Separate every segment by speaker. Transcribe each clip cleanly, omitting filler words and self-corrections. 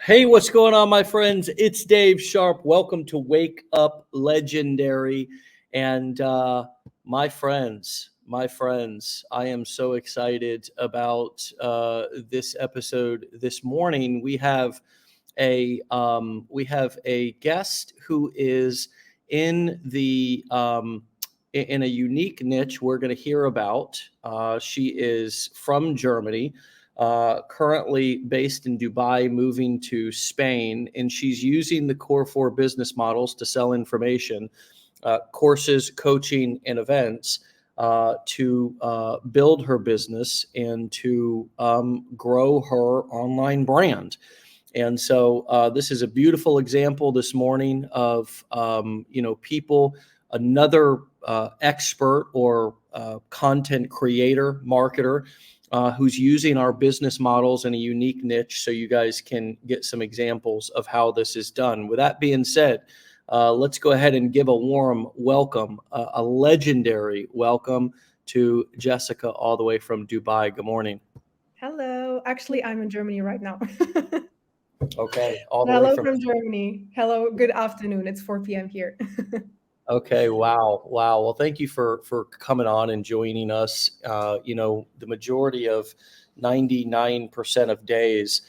Speaker 1: Hey, what's going on, my friends? It's Dave Sharpe. Welcome to Wake Up Legendary. And my friends, I am so excited about this episode this morning. We have a guest who is in in a unique niche we're going to hear about. She is from Germany, currently based in Dubai, moving to Spain, and she's using the core four business models to sell information, courses, coaching, and events to build her business and to grow her online brand. And so this is a beautiful example this morning of people, another expert or content creator, marketer, who's using our business models in a unique niche, so you guys can get some examples of how this is done. With that being said, let's go ahead and give a warm welcome, a legendary welcome to Jessica, all the way from Dubai. Good morning.
Speaker 2: Hello. Actually, I'm in Germany right now.
Speaker 1: Okay, all the way
Speaker 2: Hello
Speaker 1: from.
Speaker 2: from Germany. Hello. Good afternoon. It's 4 p.m. here.
Speaker 1: Okay, wow. Well, thank you for coming on and joining us. The majority of 99% of days,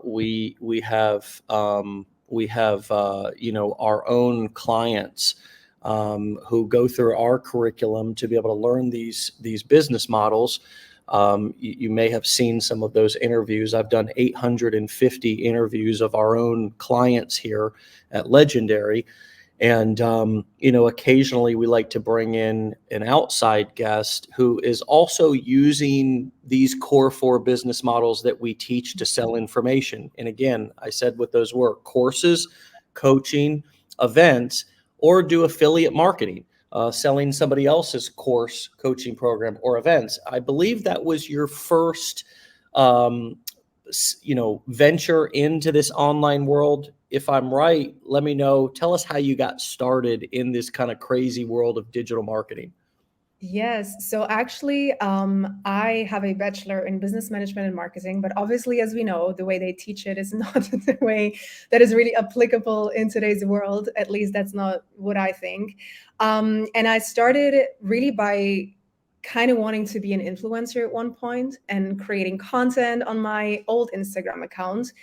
Speaker 1: we have our own clients who go through our curriculum to be able to learn these business models. You may have seen some of those interviews. I've done 850 interviews of our own clients here at Legendary. And, occasionally we like to bring in an outside guest who is also using these core four business models that we teach to sell information. And again, I said what those were: courses, coaching, events, or do affiliate marketing, selling somebody else's course, coaching program, or events. I believe that was your first um, venture into this online world. If I'm right, let me know. Tell us how you got started in this kind of crazy world of digital marketing.
Speaker 2: Yes. So actually, I have a bachelor in business management and marketing, but obviously, as we know, the way they teach it is not the way that is really applicable in today's world. At least that's not what I think. And I started really by kind of wanting to be an influencer at one point and creating content on my old Instagram account.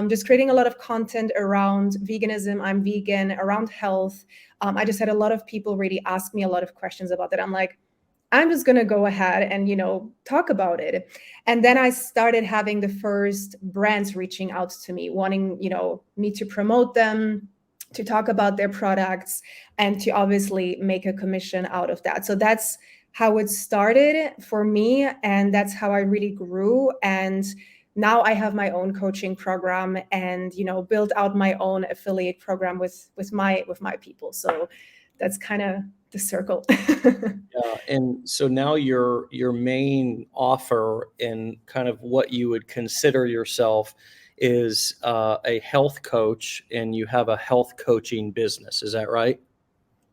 Speaker 2: Just creating a lot of content around veganism. I'm vegan, around health. I just had a lot of people really ask me a lot of questions about that. I'm like, I'm just going to go ahead and, talk about it. And then I started having the first brands reaching out to me, wanting, me to promote them, to talk about their products, and to obviously make a commission out of that. So that's how it started for me. And that's how I really grew. And now I have my own coaching program and, build out my own affiliate program with my people. So that's kind of the circle.
Speaker 1: Yeah, and so now your main offer and kind of what you would consider yourself is a health coach, and you have a health coaching business. Is that right?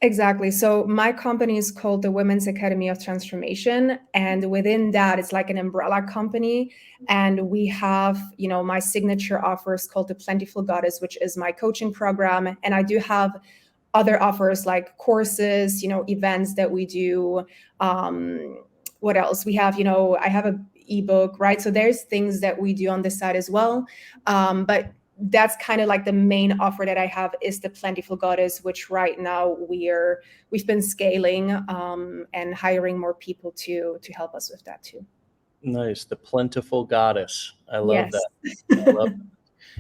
Speaker 2: Exactly. So my company is called the Women's Academy of Transformation. And within that, it's like an umbrella company. And we have, my signature offer is called the Plentiful Goddess, which is my coaching program. And I do have other offers like courses, events that we do. What else? We have, I have a ebook, right? So there's things that we do on this side as well. But that's kind of like the main offer that I have is the Plentiful Goddess, which right now we've been scaling and hiring more people to help us with that too.
Speaker 1: Nice. The plentiful goddess. I love
Speaker 2: Yes.
Speaker 1: that. I love.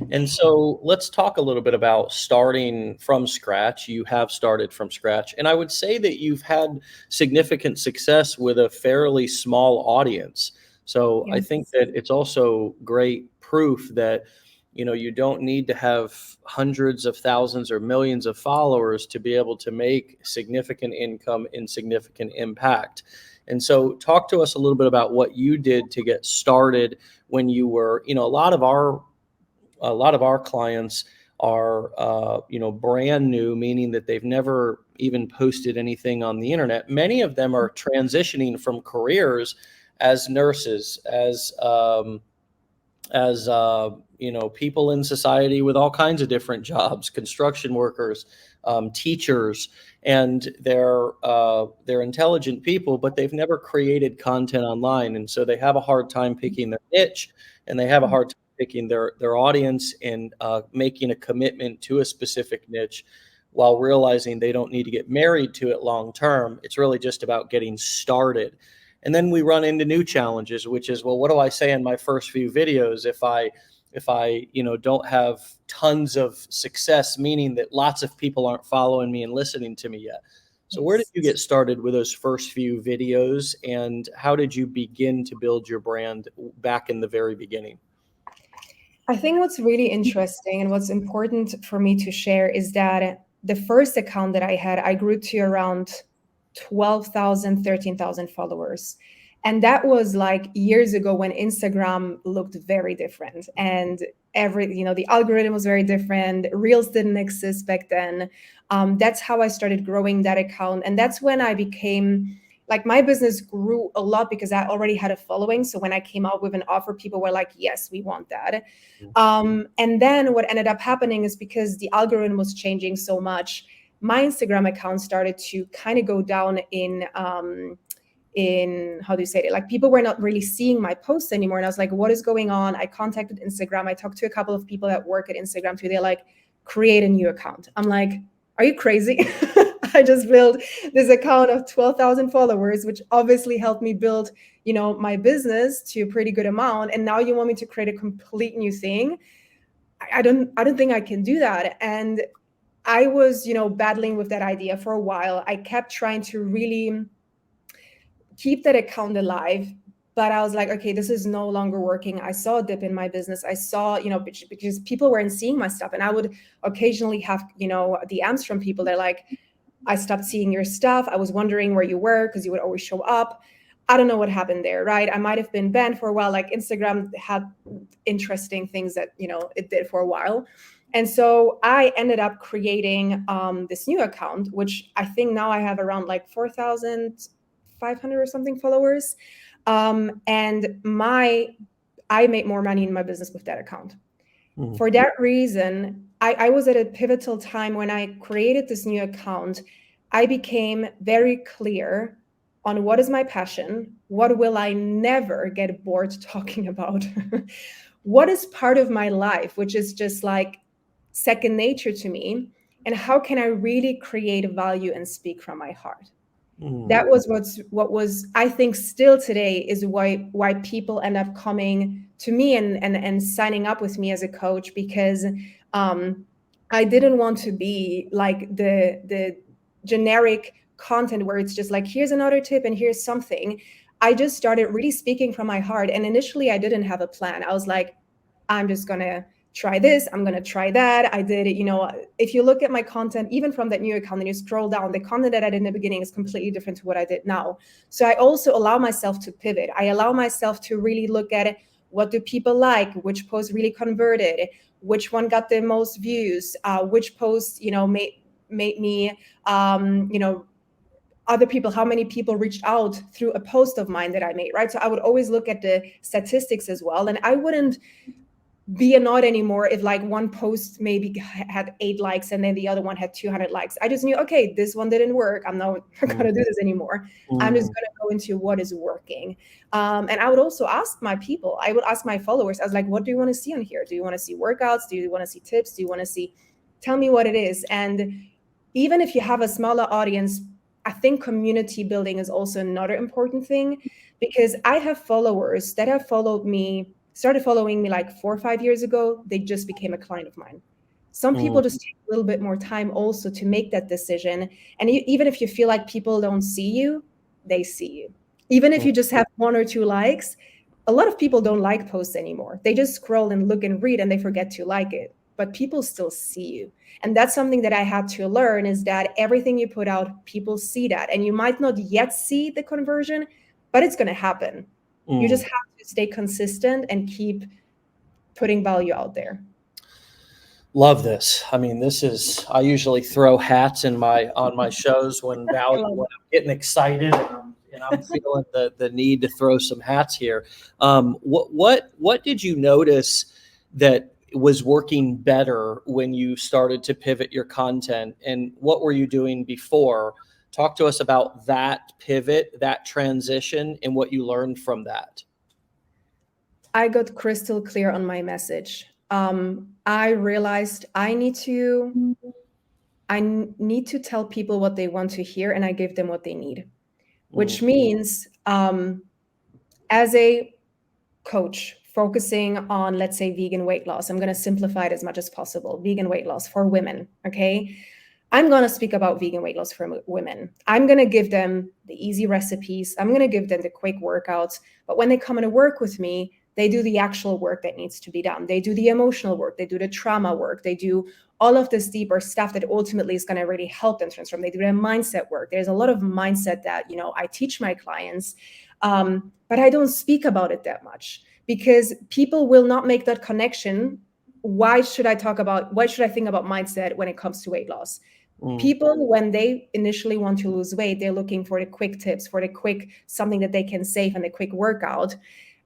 Speaker 1: And so let's talk a little bit about starting from scratch. You have started from scratch, and I would say that you've had significant success with a fairly small audience. So I think
Speaker 2: Yes.
Speaker 1: that it's also great proof that you don't need to have hundreds of thousands or millions of followers to be able to make significant income and significant impact. And so talk to us a little bit about what you did to get started when you were, a lot of our clients are brand new, meaning that they've never even posted anything on the internet. Many of them are transitioning from careers as nurses, as as people in society with all kinds of different jobs, construction workers, teachers, and they're intelligent people, but they've never created content online, and so they have a hard time picking their niche, and they have a hard time picking their audience and making a commitment to a specific niche, while realizing they don't need to get married to it long term. It's really just about getting started. And then we run into new challenges, which is, well, what do I say in my first few videos if I don't have tons of success, meaning that lots of people aren't following me and listening to me yet. So where did you get started with those first few videos, and how did you begin to build your brand back in the very beginning?
Speaker 2: I think what's really interesting and what's important for me to share is that the first account that I had, I grew to around 12,000, 13,000 followers. And that was like years ago when Instagram looked very different. And the algorithm was very different. Reels didn't exist back then. That's how I started growing that account. And that's when I became like, my business grew a lot because I already had a following. So when I came out with an offer, people were like, yes, we want that. And then what ended up happening is, because the algorithm was changing so much, my Instagram account started to kind of go down in how do you say it? Like, people were not really seeing my posts anymore. And I was like, what is going on? I contacted Instagram. I talked to a couple of people that work at Instagram too. They're like, create a new account. I'm like, are you crazy? I just built this account of 12,000 followers, which obviously helped me build, my business to a pretty good amount. And now you want me to create a complete new thing? I don't think I can do that. And I was, battling with that idea for a while. I kept trying to really keep that account alive, but I was like, okay, this is no longer working. I saw a dip in my business. I saw, because people weren't seeing my stuff, and I would occasionally have, DMs from people. They're like, I stopped seeing your stuff. I was wondering where you were because you would always show up. I don't know what happened there, right? I might have been banned for a while. Like, Instagram had interesting things that, it did for a while. And so I ended up creating this new account, which I think now I have around like 4,500 or something followers. And I made more money in my business with that account. For that reason, I was at a pivotal time when I created this new account. I became very clear on what is my passion, what will I never get bored talking about, what is part of my life, which is just like second nature to me, and how can I really create value and speak from my heart. That was what was, I think, still today is why people end up coming to me and signing up with me as a coach, because I didn't want to be like the generic content where it's just like, here's another tip and here's something. I just started really speaking from my heart. And initially I didn't have a plan. I was like, I'm just gonna try this, I'm going to try that. I did it, if you look at my content, even from that new account, and you scroll down, the content that I did in the beginning is completely different to what I did now. So I also allow myself to pivot. I allow myself to really look at it. What do people like? Which post really converted? Which one got the most views? Which post, made me, other people, how many people reached out through a post of mine that I made, right? So I would always look at the statistics as well. And I wouldn't be annoyed anymore if like one post maybe had 8 likes and then the other one had 200 likes. I just knew, okay, this one didn't work. I'm not going to do this anymore. I'm just going to go into what is working. And I would also ask my people, I would ask my followers, I was like, what do you want to see on here? Do you want to see workouts? Do you want to see tips? Do you want to see, tell me what it is. And even if you have a smaller audience, I think community building is also another important thing, because I have followers that have started following me like 4 or 5 years ago. They just became a client of mine. Some people just take a little bit more time also to make that decision. And even if you feel like people don't see you, they see you. Even if you just have 1 or 2 likes, a lot of people don't like posts anymore. They just scroll and look and read and they forget to like it. But people still see you. And that's something that I had to learn, is that everything you put out, people see that. And you might not yet see the conversion, but it's going to happen. You just have to stay consistent and keep putting value out there.
Speaker 1: Love this. I mean, I usually throw hats on my shows when I'm getting excited and and I'm feeling the need to throw some hats here. What did you notice that was working better when you started to pivot your content, and what were you doing before? Talk to us about that pivot, that transition, and what you learned from that.
Speaker 2: I got crystal clear on my message. I realized I need to tell people what they want to hear, and I give them what they need, which means as a coach focusing on, let's say, vegan weight loss, I'm going to simplify it as much as possible. Vegan weight loss for women, okay? I'm going to speak about vegan weight loss for women. I'm going to give them the easy recipes. I'm going to give them the quick workouts. But when they come in to work with me, they do the actual work that needs to be done. They do the emotional work. They do the trauma work. They do all of this deeper stuff that ultimately is going to really help them transform. They do their mindset work. There's a lot of mindset that, I teach my clients, but I don't speak about it that much because people will not make that connection. Why should I think about mindset when it comes to weight loss? People, when they initially want to lose weight, they're looking for the quick tips, for the quick something that they can save and the quick workout.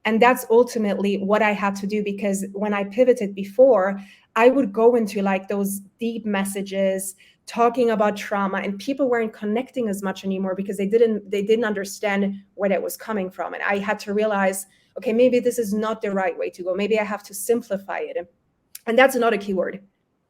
Speaker 2: And that's ultimately what I had to do, because when I pivoted before, I would go into like those deep messages talking about trauma, and people weren't connecting as much anymore because they didn't understand where that was coming from. And I had to realize, okay, maybe this is not the right way to go. Maybe I have to simplify it. And that's another keyword,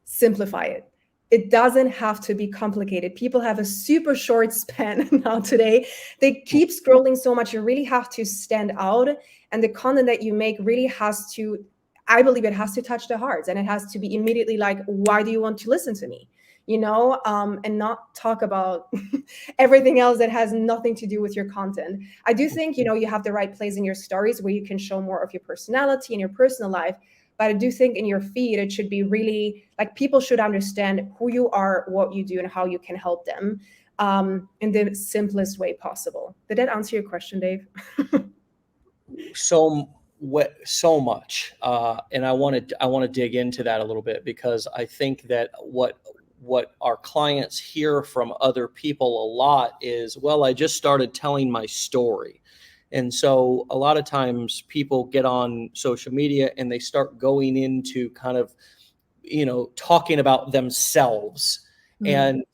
Speaker 2: simplify it. It doesn't have to be complicated. People have a super short span now today. They keep scrolling so much. You really have to stand out. And the content that you make really has to, I believe it has to touch the hearts, and it has to be immediately like, why do you want to listen to me? And not talk about everything else that has nothing to do with your content. I do think, you have the right place in your stories where you can show more of your personality and your personal life. But I do think in your feed, it should be really like people should understand who you are, what you do, and how you can help them in the simplest way possible. Did that answer your question, Dave?
Speaker 1: So much, and I want to dig into that a little bit, because I think that what our clients hear from other people a lot is, well, I just started telling my story. And so a lot of times people get on social media and they start going into kind of, talking about themselves and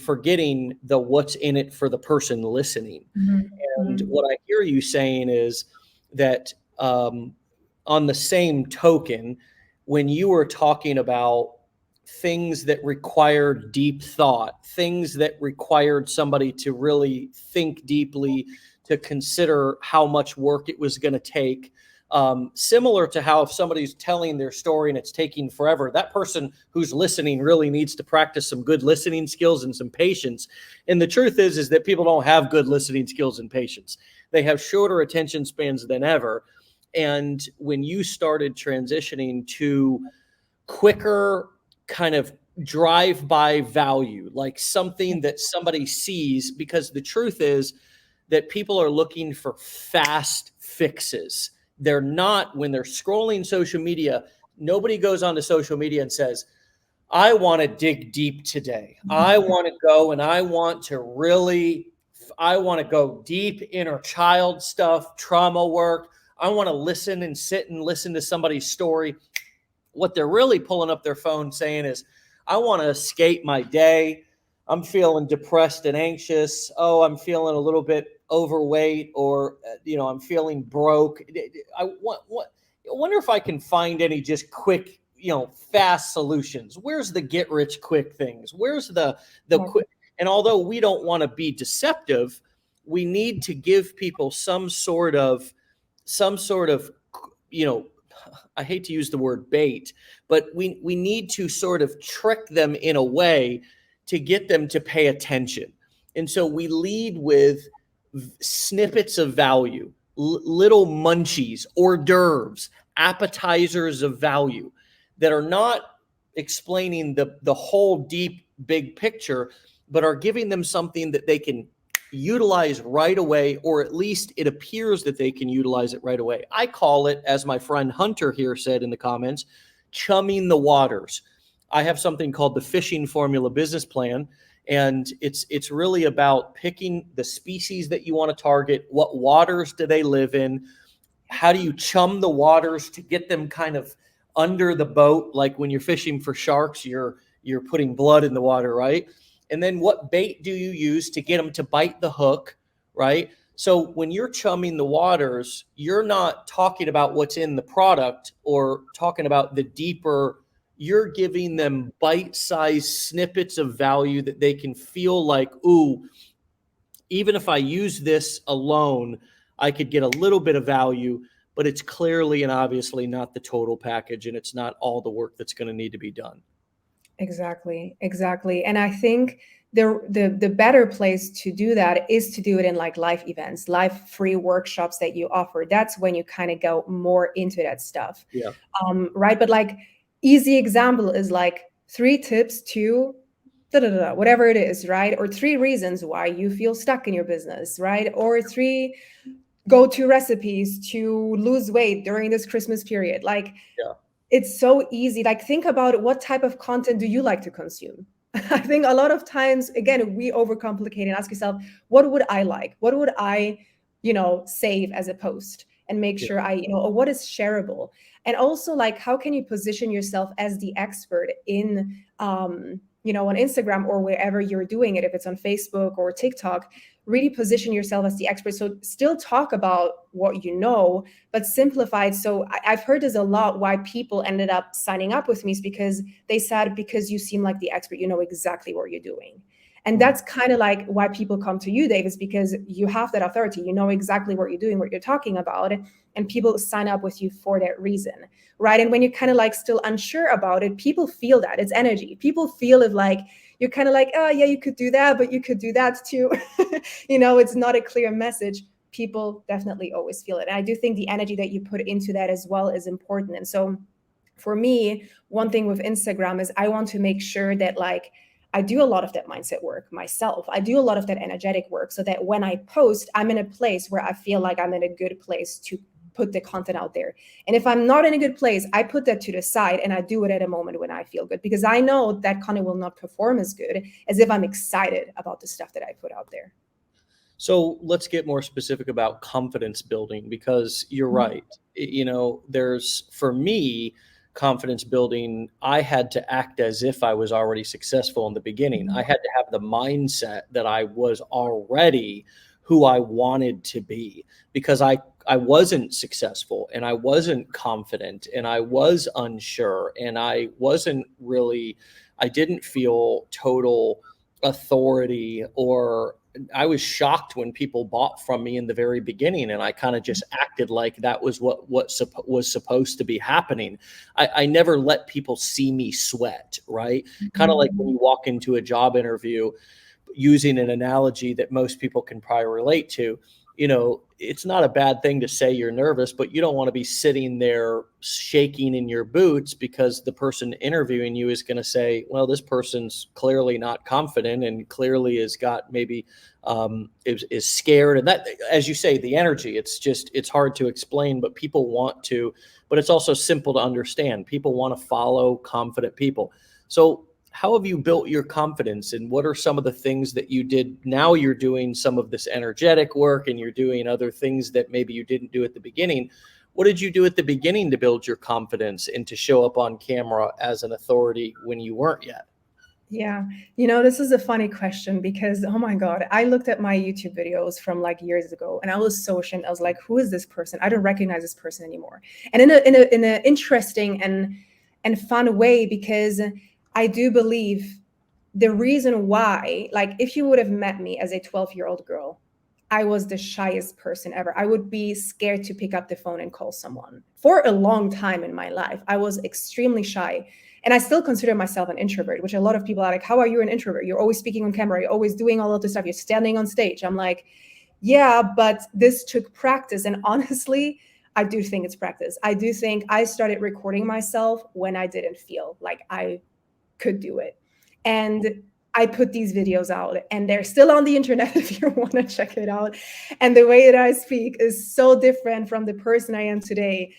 Speaker 1: forgetting the what's in it for the person listening. And what I hear you saying is that on the same token, when you were talking about things that required deep thought, things that required somebody to really think deeply, to consider how much work it was going to take. Similar to how if somebody's telling their story and it's taking forever, that person who's listening really needs to practice some good listening skills and some patience. And the truth is that people don't have good listening skills and patience. They have shorter attention spans than ever. And when you started transitioning to quicker kind of drive-by value, like something that somebody sees, because the truth is that people are looking for fast fixes. They're not, when they're scrolling social media, nobody goes onto social media and says, I want to dig deep today. I want to go and I want to go deep inner child stuff, trauma work. I want to listen and sit and listen to somebody's story. What they're really pulling up their phone saying is, I want to escape my day. I'm feeling depressed and anxious. Oh, I'm feeling a little bit overweight, or, I'm feeling broke. I wonder if I can find any just quick, fast solutions. Where's the get rich quick things? Where's the quick? And although we don't want to be deceptive, we need to give people some sort of, I hate to use the word bait, but we need to sort of trick them in a way to get them to pay attention. And so we lead with snippets of value, little munchies, hors d'oeuvres, appetizers of value that are not explaining the whole deep, big picture, but are giving them something that they can utilize right away, or at least it appears that they can utilize it right away. I call it, as my friend Hunter here said in the comments, chumming the waters. I have something called the fishing formula business plan. And it's really about picking the species that you want to target. What waters do they live in? How do you chum the waters to get them kind of under the boat? Like when you're fishing for sharks, you're putting blood in the water, right? And then what bait do you use to get them to bite the hook, right? So when you're chumming the waters, you're not talking about what's in the product or talking about the deeper. You're giving them bite-sized snippets of value that they can feel like, ooh, even if I use this alone, I could get a little bit of value, but it's clearly and obviously not the total package, and it's not all the work that's going to need to be done.
Speaker 2: Exactly, exactly. And I think the better place to do that is to do it in like live events, live free workshops that you offer. That's when you kind of go more into that stuff.
Speaker 1: Yeah.
Speaker 2: Right. But like easy example is like 3 tips to whatever it is, right? Or 3 reasons why you feel stuck in your business, right? Or 3 go-to recipes to lose weight during this Christmas period. Like
Speaker 1: Yeah.
Speaker 2: it's so easy. Like think about what type of content do you like to consume? I think a lot of times, again, we overcomplicate and ask yourself, what would I like? What would I, save as a post and make
Speaker 1: Yeah.
Speaker 2: sure or what is shareable? And also like, how can you position yourself as the expert in, on Instagram or wherever you're doing it, if it's on Facebook or TikTok, really position yourself as the expert. So still talk about what you know, but simplified. So I've heard this a lot, why people ended up signing up with me is because they said, because you seem like the expert, you know exactly what you're doing. And that's kind of like why people come to you, Dave, is because you have that authority, you know exactly what you're doing, what you're talking about, and people sign up with you for that reason, right? And when you're kind of like still unsure about it, people feel that. It's energy. People feel it, like you're kind of like, oh yeah, you could do that, but you could do that too. It's not a clear message. People definitely always feel it. And I do think the energy that you put into that as well is important. And so for me, one thing with Instagram is I want to make sure that like I do a lot of that mindset work myself. I do a lot of that energetic work so that when I post, I'm in a place where I feel like I'm in a good place to put the content out there. And if I'm not in a good place, I put that to the side and I do it at a moment when I feel good, because I know that content will not perform as good as if I'm excited about the stuff that I put out there.
Speaker 1: So let's get more specific about confidence building, because you're right. There's, for me, confidence building, I had to act as if I was already successful in the beginning. I had to have the mindset that I was already who I wanted to be, because I wasn't successful and I wasn't confident and I was unsure and I didn't feel total authority, or I was shocked when people bought from me in the very beginning, and I kind of just acted like that was what was supposed to be happening. I never let people see me sweat, right? Kind of like when you walk into a job interview, using an analogy that most people can probably relate to. It's not a bad thing to say you're nervous, but you don't want to be sitting there shaking in your boots, because the person interviewing you is going to say, well, this person's clearly not confident and clearly has got maybe is scared. And that, as you say, the energy, it's hard to explain, but people want to, but it's also simple to understand. People want to follow confident people. So how have you built your confidence, and what are some of the things that you did? Now you're doing some of this energetic work and you're doing other things that maybe you didn't do at the beginning. What did you do at the beginning to build your confidence and to show up on camera as an authority when you weren't yet?
Speaker 2: Yeah. This is a funny question because, oh my God, I looked at my YouTube videos from like years ago and I was so ashamed. I was like, who is this person? I don't recognize this person anymore. And in a interesting and fun way, because I do believe the reason why, like if you would have met me as a 12-year-old girl, I was the shyest person ever. I would be scared to pick up the phone and call someone. For a long time in my life, I was extremely shy. And I still consider myself an introvert, which a lot of people are like, how are you an introvert? You're always speaking on camera. You're always doing all of this stuff. You're standing on stage. I'm like, yeah, but this took practice. And honestly, I do think it's practice. I do think I started recording myself when I didn't feel like I could do it. And I put these videos out and they're still on the internet if you want to check it out. And the way that I speak is so different from the person I am today.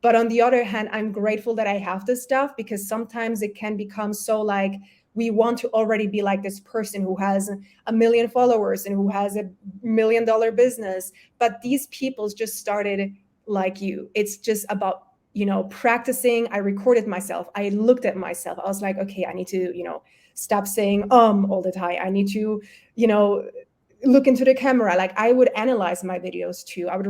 Speaker 2: But on the other hand, I'm grateful that I have this stuff, because sometimes it can become so like, we want to already be like this person who has 1 million followers and who has $1 million business. But these people just started like you. It's just about, practicing. I recorded myself. I looked at myself. I was like, okay, I need to, stop saying all the time. I need to, look into the camera. Like, I would analyze my videos too. I would,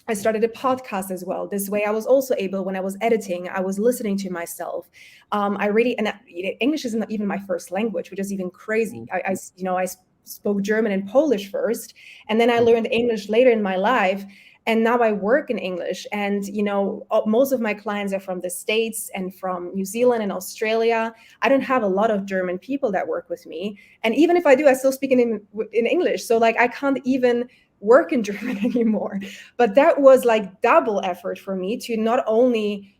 Speaker 2: I started a podcast as well. This way I was also able, when I was editing, I was listening to myself. English isn't even my first language, which is even crazy. I spoke German and Polish first, and then I learned English later in my life. And now I work in English. And, most of my clients are from the States and from New Zealand and Australia. I don't have a lot of German people that work with me. And even if I do, I still speak in English. So like, I can't even work in German anymore. But that was like double effort for me to not only,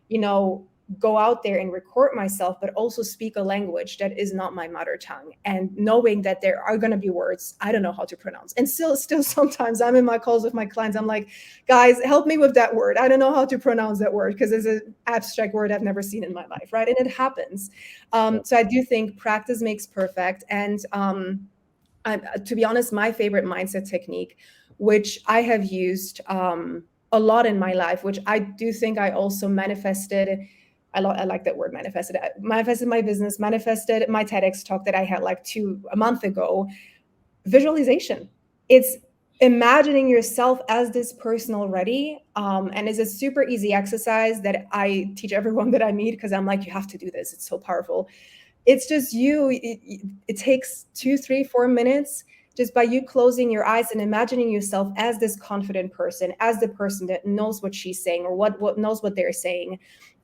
Speaker 2: go out there and record myself, but also speak a language that is not my mother tongue, and knowing that there are going to be words I don't know how to pronounce. And still sometimes I'm in my calls with my clients, I'm like, guys, help me with that word. I don't know how to pronounce that word because it's an abstract word I've never seen in my life, right? And it happens. So I do think practice makes perfect. And to be honest, my favorite mindset technique, which I have used a lot in my life, which I do think I also manifested. I like that word, manifested. I manifested my business, manifested my TEDx talk that I had like a month ago. Visualization. It's imagining yourself as this person already. And it's a super easy exercise that I teach everyone that I meet, because I'm like, you have to do this. It's so powerful. It's just it takes 2, 3, 4 minutes just by you closing your eyes and imagining yourself as this confident person, as the person that knows what she's saying, or what knows what they're saying,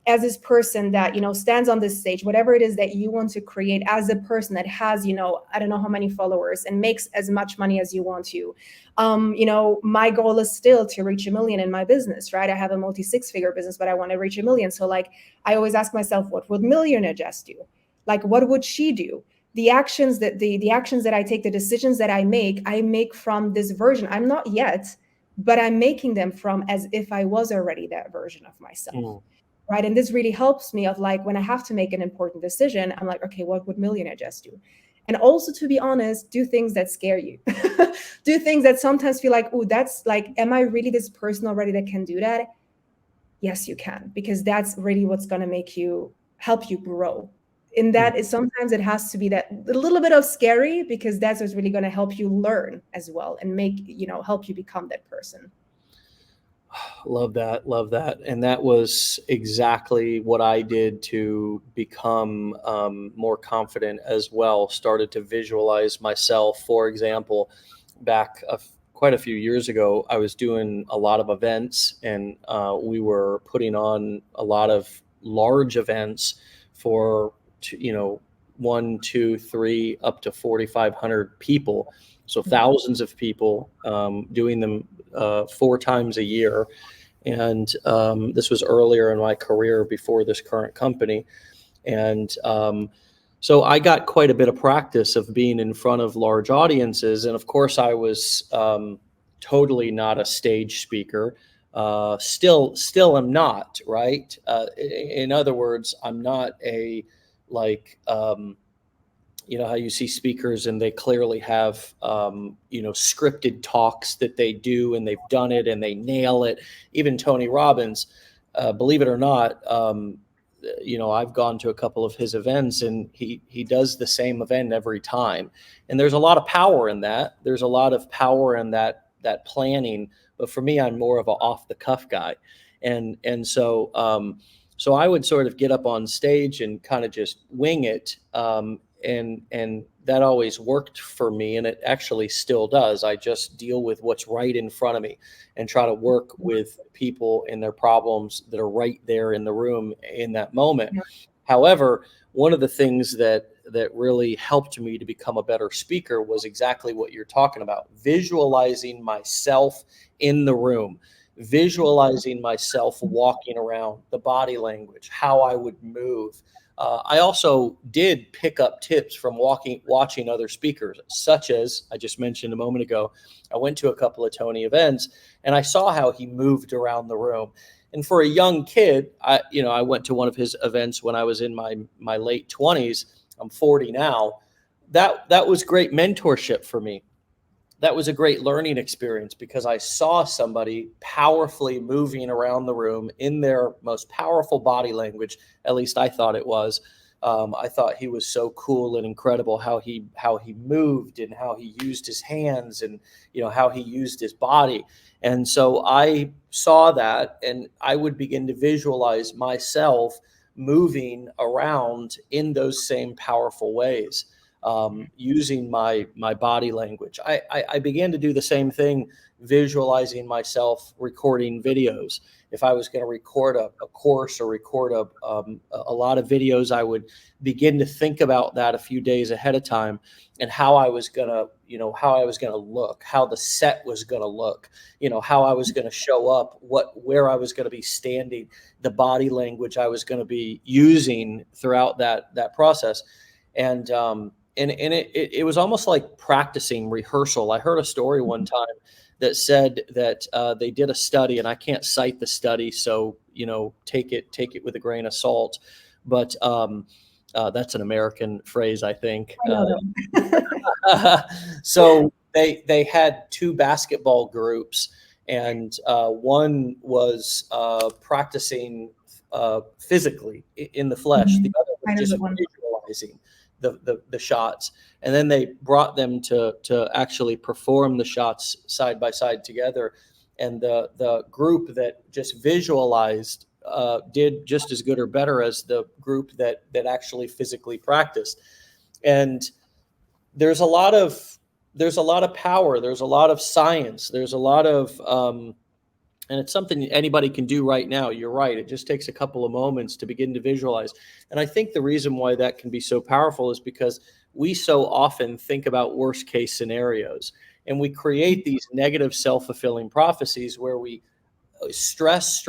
Speaker 2: as this person that, stands on this stage, whatever it is that you want to create, as a person that has, I don't know how many followers and makes as much money as you want to. My goal is still to reach 1 million in my business, right? I have a multi-6-figure business, but I want to reach 1 million. So like, I always ask myself, what would Millionaire Jess do? Like, what would she do? The actions that the actions that I take, the decisions that I make from this version. I'm not yet, but I'm making them from as if I was already that version of myself. Right. And this really helps me of like, when I have to make an important decision, I'm like, okay, what would Millionaire Jess do? And also, to be honest, do things that scare you. Do things that sometimes feel like, oh, that's like, am I really this person already that can do that? Yes, you can, because that's really what's going to help you grow. And that is, sometimes it has to be that a little bit of scary, because that's what's really going to help you learn as well, and help you become that person.
Speaker 1: Love that. And that was exactly what I did to become more confident as well. Started to visualize myself. For example, back quite a few years ago, I was doing a lot of events, and we were putting on a lot of large events for 1, 2, 3, up to 4,500 people. So thousands of people, doing them 4 times a year. And this was earlier in my career before this current company. And so I got quite a bit of practice of being in front of large audiences. And of course, I was totally not a stage speaker. Still am not, right? In other words, I'm not a, like, how you see speakers and they clearly have, scripted talks that they do, and they've done it and they nail it. Even Tony Robbins, believe it or not, I've gone to a couple of his events, and he does the same event every time. And there's a lot of power in that. There's a lot of power in that planning. But for me, I'm more of an off the cuff guy. And so I would sort of get up on stage and kind of just wing it. And that always worked for me, and it actually still does. I just deal with what's right in front of me and try to work with people and their problems that are right there in the room in that moment. Yeah. However, one of the things that really helped me to become a better speaker was exactly what you're talking about: visualizing myself in the room, visualizing myself walking around, the body language, how I would move. I also did pick up tips from watching other speakers, such as I just mentioned a moment ago. I went to a couple of Tony events, and I saw how he moved around the room. And for a young kid, I went to one of his events when I was in my late 20s. I'm 40 now. That was great mentorship for me. That was a great learning experience because I saw somebody powerfully moving around the room in their most powerful body language. At least I thought it was. I thought he was so cool and incredible how he moved and how he used his hands and how he used his body. And so I saw that, and I would begin to visualize myself moving around in those same powerful ways, using my body language. I began to do the same thing, visualizing myself recording videos. If I was going to record a course or record a lot of videos, I would begin to think about that a few days ahead of time, and how I was going to, how I was going to look, how the set was going to look, how I was going to show up, where I was going to be standing, the body language I was going to be using throughout that process. And it was almost like practicing rehearsal. I heard a story one time that said that they did a study, and I can't cite the study, so take it with a grain of salt. But that's an American phrase, I think.
Speaker 2: I know them.
Speaker 1: So they had two basketball groups, and one was practicing physically in the flesh. The other was just visualizing the shots, and then they brought them to actually perform the shots side by side together. And the group that just visualized did just as good or better as the group that actually physically practiced. And there's a lot of power, there's a lot of science, there's a lot of and it's something anybody can do right now. You're right. It just takes a couple of moments to begin to visualize. And I think the reason why that can be so powerful is because we so often think about worst case scenarios, and we create these negative self-fulfilling prophecies where we stress,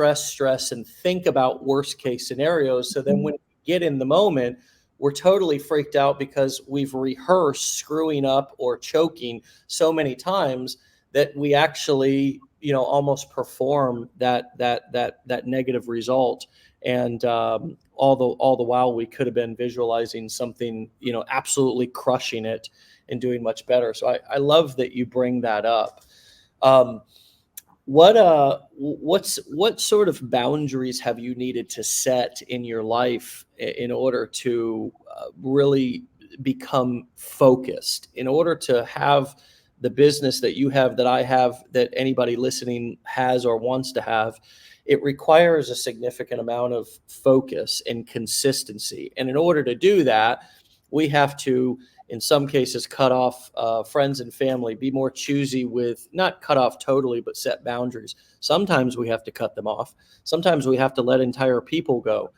Speaker 1: and think about worst case scenarios. So then when we get in the moment, we're totally freaked out because we've rehearsed screwing up or choking so many times that we actually almost perform that negative result. And all the while we could have been visualizing something absolutely crushing it and doing much better. So I love that you bring that up. What sort of boundaries have you needed to set in your life in order to really become focused, in order to have the business that you have, that I have, that anybody listening has or wants to have? It requires a significant amount of focus and consistency. And in order to do that, we have to, in some cases, cut off friends and family, be more choosy with, not cut off totally, but set boundaries. Sometimes we have to cut them off. Sometimes we have to let entire people go.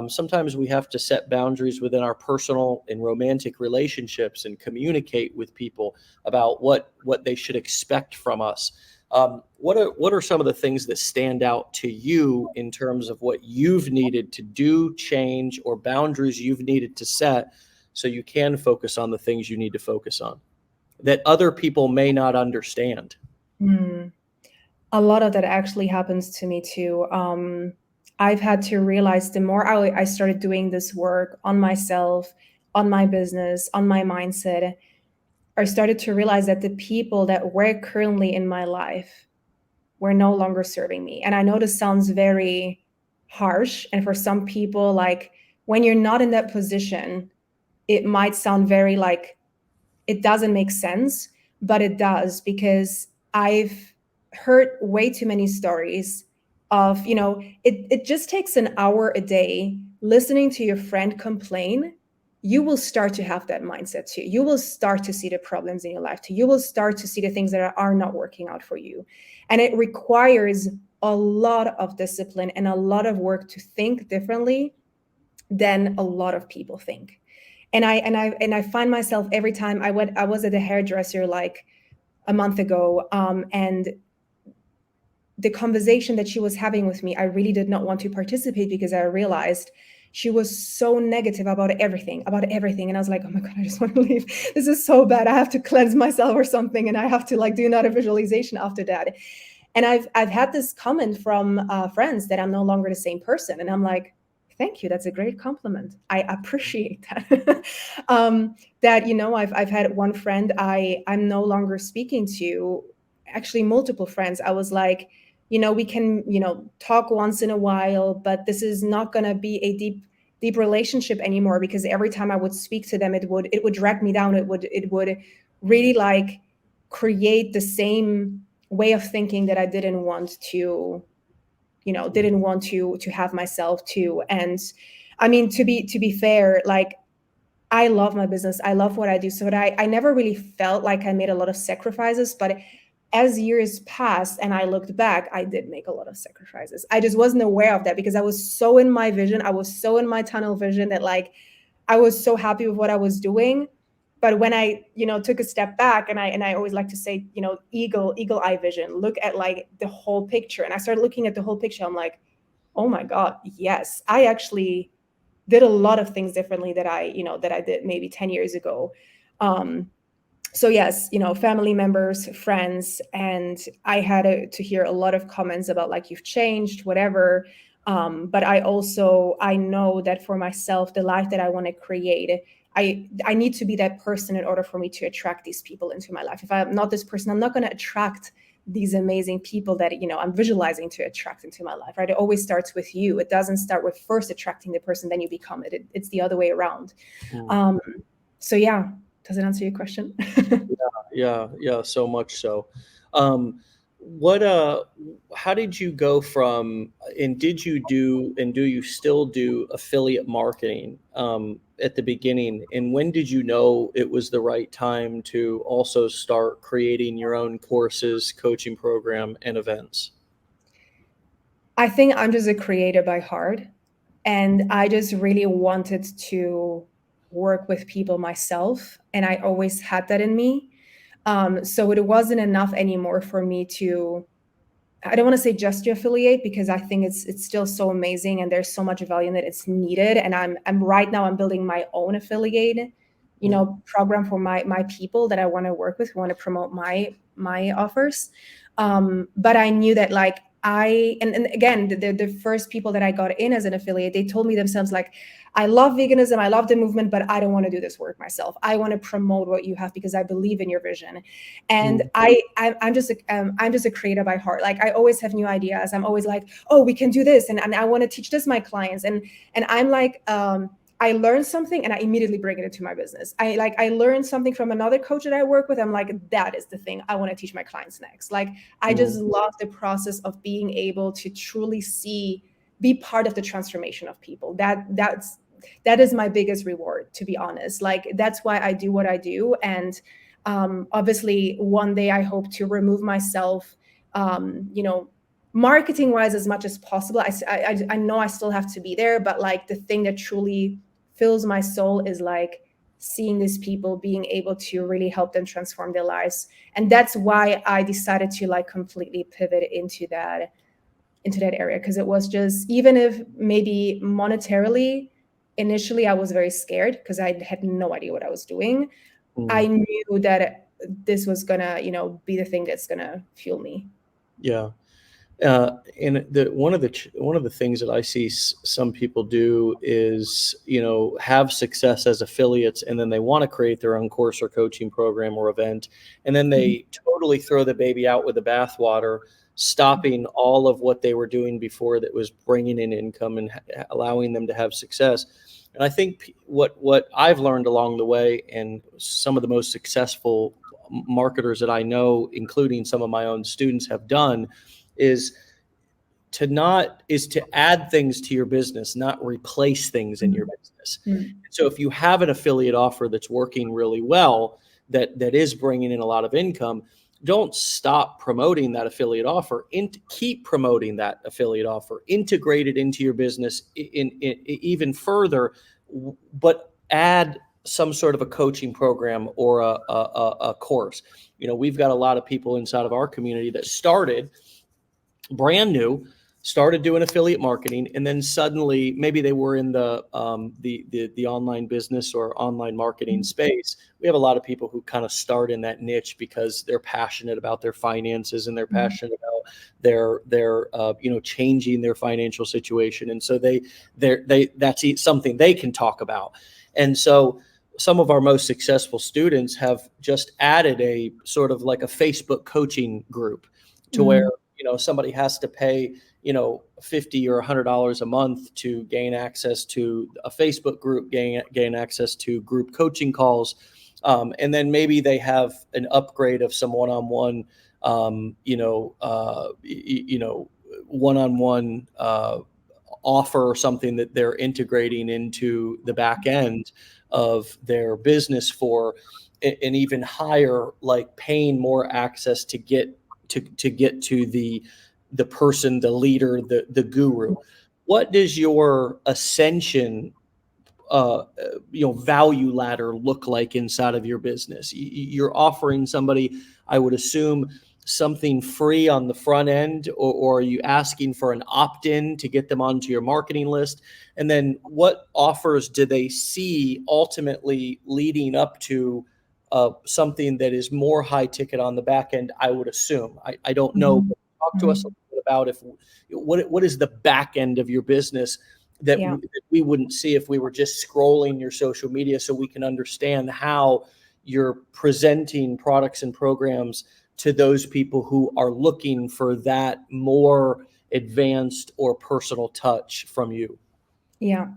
Speaker 1: Sometimes we have to set boundaries within our personal and romantic relationships and communicate with people about what they should expect from us. What are some of the things that stand out to you in terms of what you've needed to do, change, or boundaries you've needed to set so you can focus on the things you need to focus on that other people may not understand?
Speaker 2: A lot of that actually happens to me too. I've had to realize, the more I started doing this work on myself, on my business, on my mindset, I started to realize that the people that were currently in my life were no longer serving me. And I know this sounds very harsh, and for some people, like, when you're not in that position, it might sound very like it doesn't make sense, but it does, because I've heard way too many stories of, it just takes an hour a day listening to your friend complain. You will start to have that mindset too. You will start to see the problems in your life too. You will start to see the things that are not working out for you. And it requires a lot of discipline and a lot of work to think differently than a lot of people think. And I find myself, every time I was at a hairdresser like a month ago, and the conversation that she was having with me, I really did not want to participate, because I realized she was so negative about everything. And I was like, oh my God, I just want to leave. This is so bad. I have to cleanse myself or something. And I have to do another visualization after that. And I've had this comment from friends that I'm no longer the same person. And I'm like, Thank you. That's a great compliment. I appreciate that. That, I've had one friend I'm no longer speaking to, actually multiple friends. I was like, we can, talk once in a while, but this is not going to be a deep relationship anymore, because every time I would speak to them, it would drag me down. It would really like create the same way of thinking that I didn't want to have myself too. And I mean, to be fair, like, I love my business, I love what I do, so that I never really felt like I made a lot of sacrifices. But as years passed and I looked back, I did make a lot of sacrifices. I just wasn't aware of that, because I was so in my vision, I was so in my tunnel vision, that like I was so happy with what I was doing. But when I, took a step back, and I always like to say, eagle eye vision, look at like the whole picture. And I started looking at the whole picture. I'm like, oh my God, yes, I actually did a lot of things differently that I did maybe 10 years ago. Um, so yes, family members, friends, and I had to hear a lot of comments about like, you've changed, whatever. But I know that for myself, the life that I want to create, I need to be that person in order for me to attract these people into my life. If I'm not this person, I'm not going to attract these amazing people that I'm visualizing to attract into my life, right? It always starts with you. It doesn't start with first attracting the person, then you become it. It's the other way around.
Speaker 1: Mm.
Speaker 2: So yeah, does it answer your question?
Speaker 1: Yeah, so much so. What how did you go from, and did you do, and do you still do affiliate marketing at the beginning? And when did you know it was the right time to also start creating your own courses, coaching program, and events?
Speaker 2: I think I'm just a creator by heart, and I just really wanted to work with people myself, and I always had that in me. So it wasn't enough anymore for me to, I don't want to say just to affiliate, because I think it's still so amazing and there's so much value that it's needed. And I'm right now I'm building my own affiliate,
Speaker 1: Mm,
Speaker 2: program for my people that I want to work with, who want to promote my offers. But I knew that like and again, the first people that I got in as an affiliate, they told me themselves like, I love veganism, I love the movement, but I don't want to do this work myself. I want to promote what you have because I believe in your vision. And
Speaker 1: mm,
Speaker 2: I'm just a creator by heart. Like, I always have new ideas. I'm always like, oh, we can do this, and I want to teach this my clients. And I'm like, I learn something and I immediately bring it into my business. I learned something from another coach that I work with. I'm like, that is the thing I want to teach my clients next. Like, I just
Speaker 1: mm,
Speaker 2: love the process of being able to truly be part of the transformation of people. That is my biggest reward, to be honest. Like, that's why I do what I do. And obviously one day I hope to remove myself, marketing wise, as much as possible. I know I still have to be there, but like, the thing that truly fills my soul is like seeing these people, being able to really help them transform their lives. And that's why I decided to like completely pivot into that area, because it was just, even if maybe monetarily initially I was very scared because I had no idea what I was doing, I
Speaker 1: mm.
Speaker 2: knew that this was gonna, be the thing that's gonna fuel me.
Speaker 1: Yeah. And one of the things that I see some people do is, have success as affiliates, and then they want to create their own course or coaching program or event, and then
Speaker 2: Mhm.
Speaker 1: they totally throw the baby out with the bathwater, stopping all of what they were doing before that was bringing in income and allowing them to have success. And I think what I've learned along the way, and some of the most successful marketers that I know, including some of my own students, have done, is to add things to your business, not replace things in your
Speaker 2: Mhm.
Speaker 1: business.
Speaker 2: Mhm.
Speaker 1: So if you have an affiliate offer that's working really well, that is bringing in a lot of income, don't stop promoting that affiliate offer. Keep promoting that affiliate offer. Integrate it into your business in even further, but add some sort of a coaching program or a course. We've got a lot of people inside of our community that started brand new, started doing affiliate marketing, and then suddenly maybe they were in the online business or online marketing space. We have a lot of people who kind of start in that niche because they're passionate about their finances and they're passionate about their changing their financial situation, and so that's something they can talk about. And so some of our most successful students have just added a sort of like a Facebook coaching group to where somebody has to pay $50 or $100 a month to gain access to a Facebook group, gain access to group coaching calls, and then maybe they have an upgrade of some one-on-one, one-on-one offer or something that they're integrating into the back end of their business for an even higher, like paying more access to get to the person, the leader, the guru. What does your ascension value ladder look like inside of your business? You're offering somebody, I would assume, something free on the front end, or are you asking for an opt-in to get them onto your marketing list? And then what offers do they see ultimately leading up to something that is more high ticket on the back end, I would assume? I don't know. But talk to us a little bit about what is the back end of your business that we wouldn't see if we were just scrolling your social media, so we can understand how you're presenting products and programs to those people who are looking for that more advanced or personal touch from you.
Speaker 2: Yeah.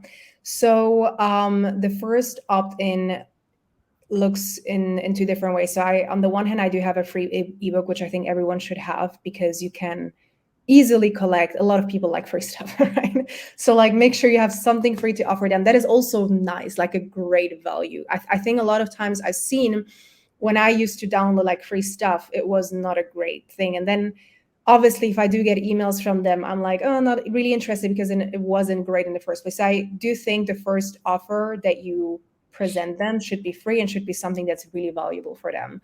Speaker 2: So the first opt-in looks in two different ways. So on the one hand, I do have a free ebook, which I think everyone should have, because you can easily collect. A lot of people like free stuff, right? So like make sure you have something free to offer them. That is also nice, like a great value. I think a lot of times I've seen when I used to download like free stuff, it was not a great thing. And then obviously if I do get emails from them, I'm like, oh, not really interested, because it wasn't great in the first place. So I do think the first offer that you present them should be free and should be something that's really valuable for them.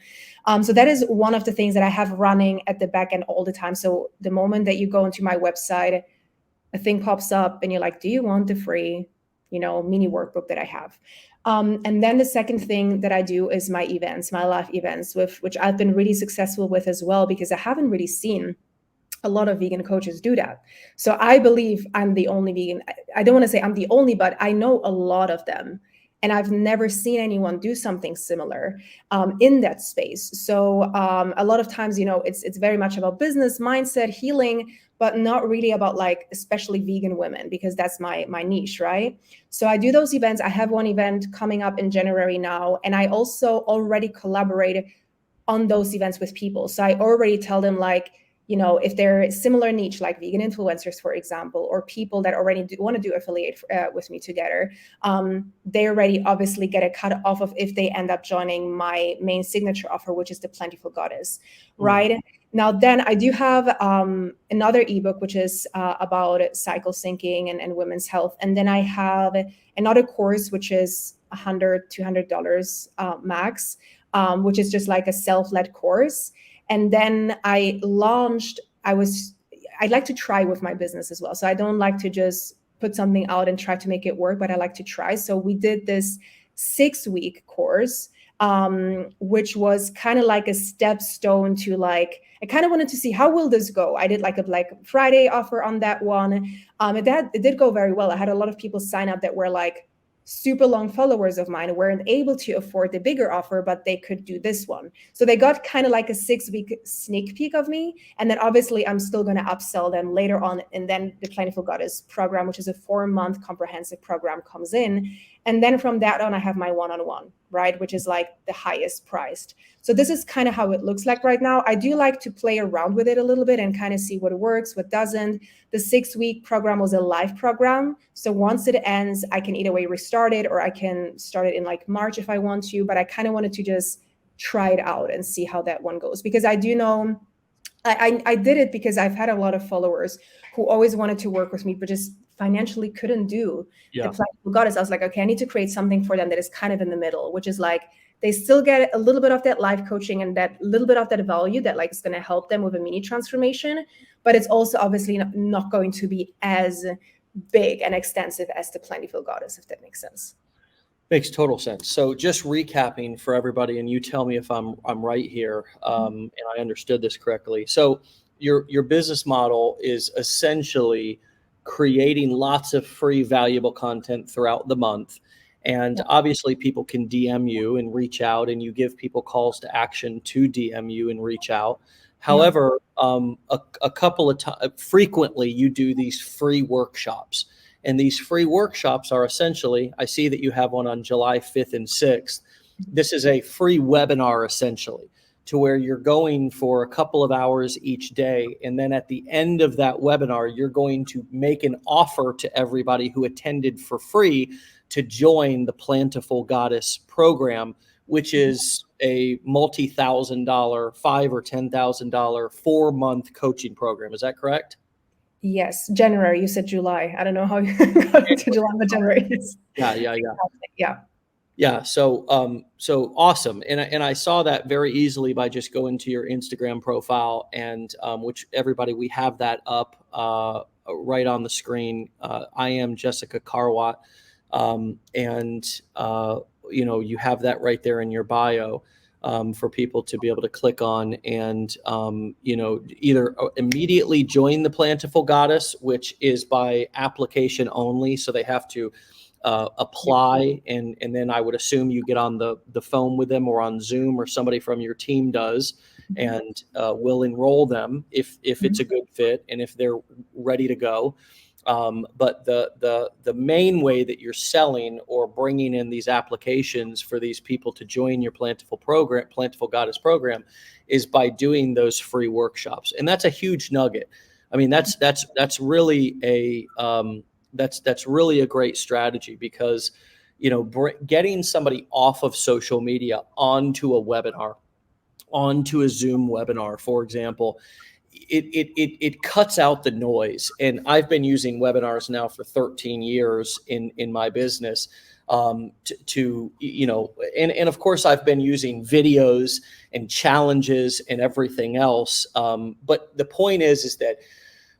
Speaker 2: So that is one of the things that I have running at the back end all the time. So the moment that you go into my website, a thing pops up and you're like, do you want the free, mini workbook that I have? And then the second thing that I do is my events, my live events, which I've been really successful with as well, because I haven't really seen a lot of vegan coaches do that. So I believe I'm the only vegan. I don't want to say I'm the only, but I know a lot of them. And I've never seen anyone do something similar in that space. So a lot of times, it's very much about business, mindset, healing, but not really about like especially vegan women, because that's my niche, right? So I do those events. I have one event coming up in January now, and I also already collaborated on those events with people. So I already tell them like, if they're similar niche, like vegan influencers, for example, or people that already want to do affiliate with me together, they already obviously get a cut off of if they end up joining my main signature offer, which is the Plentiful Goddess, right? Now, then I do have another ebook, which is about cycle syncing and women's health. And then I have another course, which is $100, $200 max, which is just like a self-led course. And then I like to try with my business as well. So I don't like to just put something out and try to make it work, but I like to try. So we did this 6-week course, which was kind of like a stepstone to like, I kind of wanted to see how will this go. I did like a Black Friday offer on that one. It did go very well. I had a lot of people sign up that were like super long followers of mine, weren't able to afford the bigger offer, but they could do this one. So they got kind of like a 6-week sneak peek of me. And then obviously I'm still going to upsell them later on. And then the Plentiful Goddess program, which is a 4-month comprehensive program, comes in. And then from that on, I have my one-on-one, right? Which is like the highest priced. So this is kind of how it looks like right now. I do like to play around with it a little bit and kind of see what works, what doesn't. The 6-week program was a live program. So once it ends, I can either way restart it, or I can start it in like March if I want to, but I kind of wanted to just try it out and see how that one goes. Because I do know, I did it because I've had a lot of followers who always wanted to work with me, but just financially couldn't do the Plentiful Goddess. I was like, okay, I need to create something for them that is kind of in the middle, which is like They still get a little bit of that life coaching and that little bit of that value that like is going to help them with a mini transformation, but it's also obviously not going to be as big and extensive as the Plentiful Goddess, if that makes sense.
Speaker 1: Makes total sense. So just recapping for everybody, and you tell me if I'm right here, and I understood this correctly. So your business model is essentially creating lots of free, valuable content throughout the month. And
Speaker 2: Yeah.
Speaker 1: obviously people can DM you and reach out, and you give people calls to action to DM you and reach out.
Speaker 2: Yeah.
Speaker 1: However, a couple of times, frequently you do these free workshops. And these free workshops are essentially, I see that you have one on July 5th and 6th. This is a free webinar essentially, to where you're going for a couple of hours each day. And then at the end of that webinar, you're going to make an offer to everybody who attended for free to join the Plentiful Goddess program, which is a multi-$1,000, $5,000 or $10,000 4-month coaching program. Is that correct?
Speaker 2: Yes, January. You said July. I don't know how you got into July, but January.
Speaker 1: Yeah. So awesome. And I saw that very easily by just going to your Instagram profile, and which everybody, we have that up right on the screen. I am Jessica Karwat. And you have that right there in your bio. For people to be able to click on and, either immediately join the Plentiful Goddess, which is by application only. So they have to apply, and then I would assume you get on the phone with them or on Zoom, or somebody from your team does, and will enroll them if it's a good fit and if they're ready to go. But the main way that you're selling or bringing in these applications for these people to join your Plentiful Goddess program, is by doing those free workshops, and that's a huge nugget. I mean, that's really that's really a great strategy, because getting somebody off of social media onto a webinar, onto a Zoom webinar, for example, it cuts out the noise. And I've been using webinars now for 13 years in my business, and of course I've been using videos and challenges and everything else. But the point is that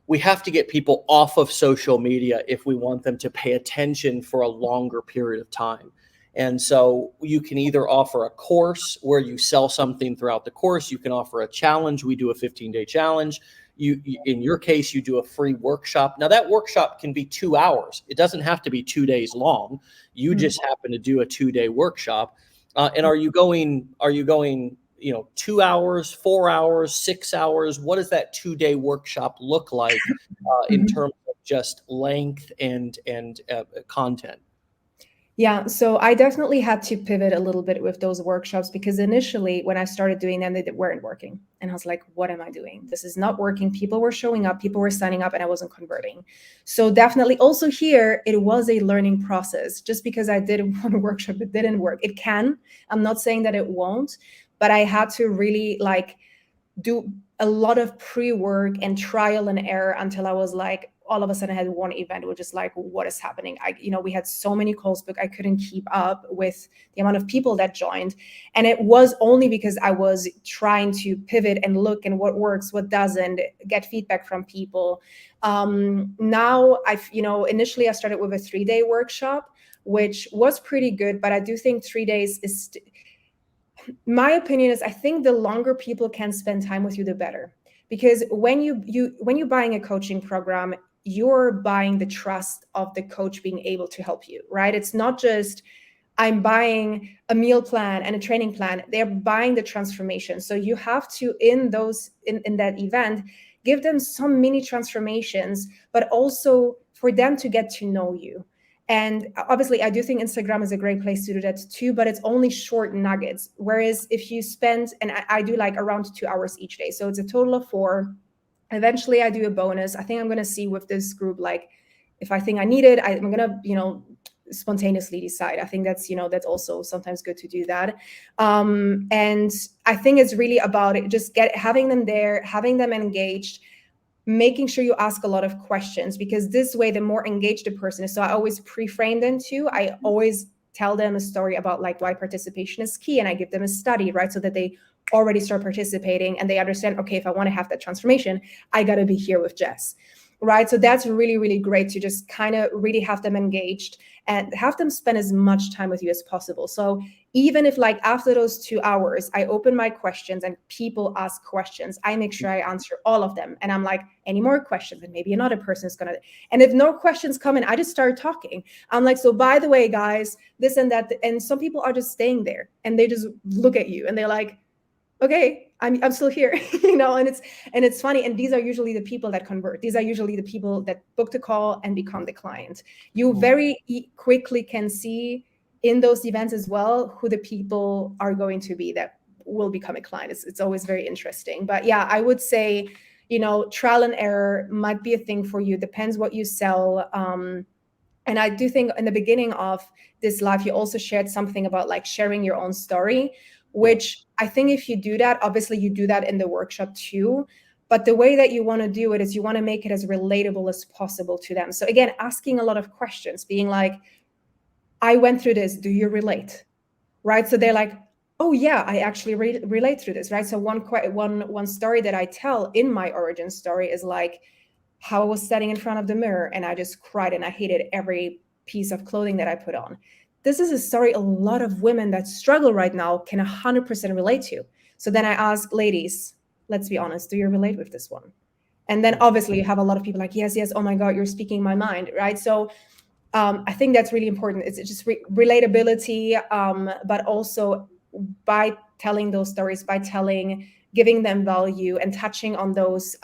Speaker 1: we have to get people off of social media if we want them to pay attention for a longer period of time. And so you can either offer a course where you sell something throughout the course. You can offer a challenge. We do a 15-day challenge. In your case, you do a free workshop. Now that workshop can be 2 hours. It doesn't have to be 2 days long. You just happen to do a 2-day workshop. And are you going 2 hours, 4 hours, 6 hours? What does that 2-day workshop look like in terms of just length and content?
Speaker 2: Yeah, so I definitely had to pivot a little bit with those workshops, because initially when I started doing them, they weren't working. And I was like, what am I doing? This is not working. People were showing up, people were signing up, and I wasn't converting. So definitely also here, it was a learning process. Just because I did one workshop, it didn't work. It can. I'm not saying that it won't, but I had to really do a lot of pre-work and trial and error until I was like, all of a sudden I had one event, which is like, what is happening? We had so many calls booked, I couldn't keep up with the amount of people that joined. And it was only because I was trying to pivot and look and what works, what doesn't, get feedback from people. Now initially I started with a 3-day workshop, which was pretty good, but I do think 3 days is, my opinion is, I think the longer people can spend time with you, the better. Because when you're buying a coaching program, you're buying the trust of the coach being able to help you, right? It's not just I'm buying a meal plan and a training plan. They're buying the transformation. So you have to, in that event, give them some mini transformations, but also for them to get to know you. And obviously, I do think Instagram is a great place to do that too, but it's only short nuggets. Whereas if you spend, and I do like around 2 hours each day. So it's a total of 4. Eventually I do a bonus. I think I'm going to see with this group, like if I think I need it, I'm going to, spontaneously decide. I think that's also sometimes good to do that. And I think it's really about it, just having them there, having them engaged, making sure you ask a lot of questions, because this way, the more engaged the person is. So I always pre-frame them too. I always tell them a story about like why participation is key, and I give them a study, right? So that they already start participating and they understand, okay, if I want to have that transformation, I got to be here with Jess, right? So that's really, really great to just kind of really have them engaged and have them spend as much time with you as possible. So even if like after those 2 hours, I open my questions and people ask questions, I make sure I answer all of them. And I'm like, any more questions? And maybe another person is going to, and if no questions come in, I just start talking. I'm like, so by the way, guys, this and that. And some people are just staying there and they just look at you and they're like, okay, I'm still here, and it's funny. And these are usually the people that convert. These are usually the people that book the call and become the client. You very quickly can see in those events as well who the people are going to be that will become a client. It's always very interesting. But yeah, I would say, trial and error might be a thing for you. Depends what you sell. And I do think in the beginning of this live, you also shared something about like sharing your own story, which I think if you do that, obviously you do that in the workshop too. But the way that you want to do it is you want to make it as relatable as possible to them. So again, asking a lot of questions, being like, I went through this. Do you relate? Right? So they're like, oh yeah, I actually relate through this, right? So one story that I tell in my origin story is like how I was standing in front of the mirror and I just cried and I hated every piece of clothing that I put on. This is a story a lot of women that struggle right now can 100% relate to. So then I ask, ladies, let's be honest, do you relate with this one? And then obviously you have a lot of people like, yes, oh my God, you're speaking my mind, right? So I think that's really important. It's just relatability, but also by telling those stories, giving them value and touching on those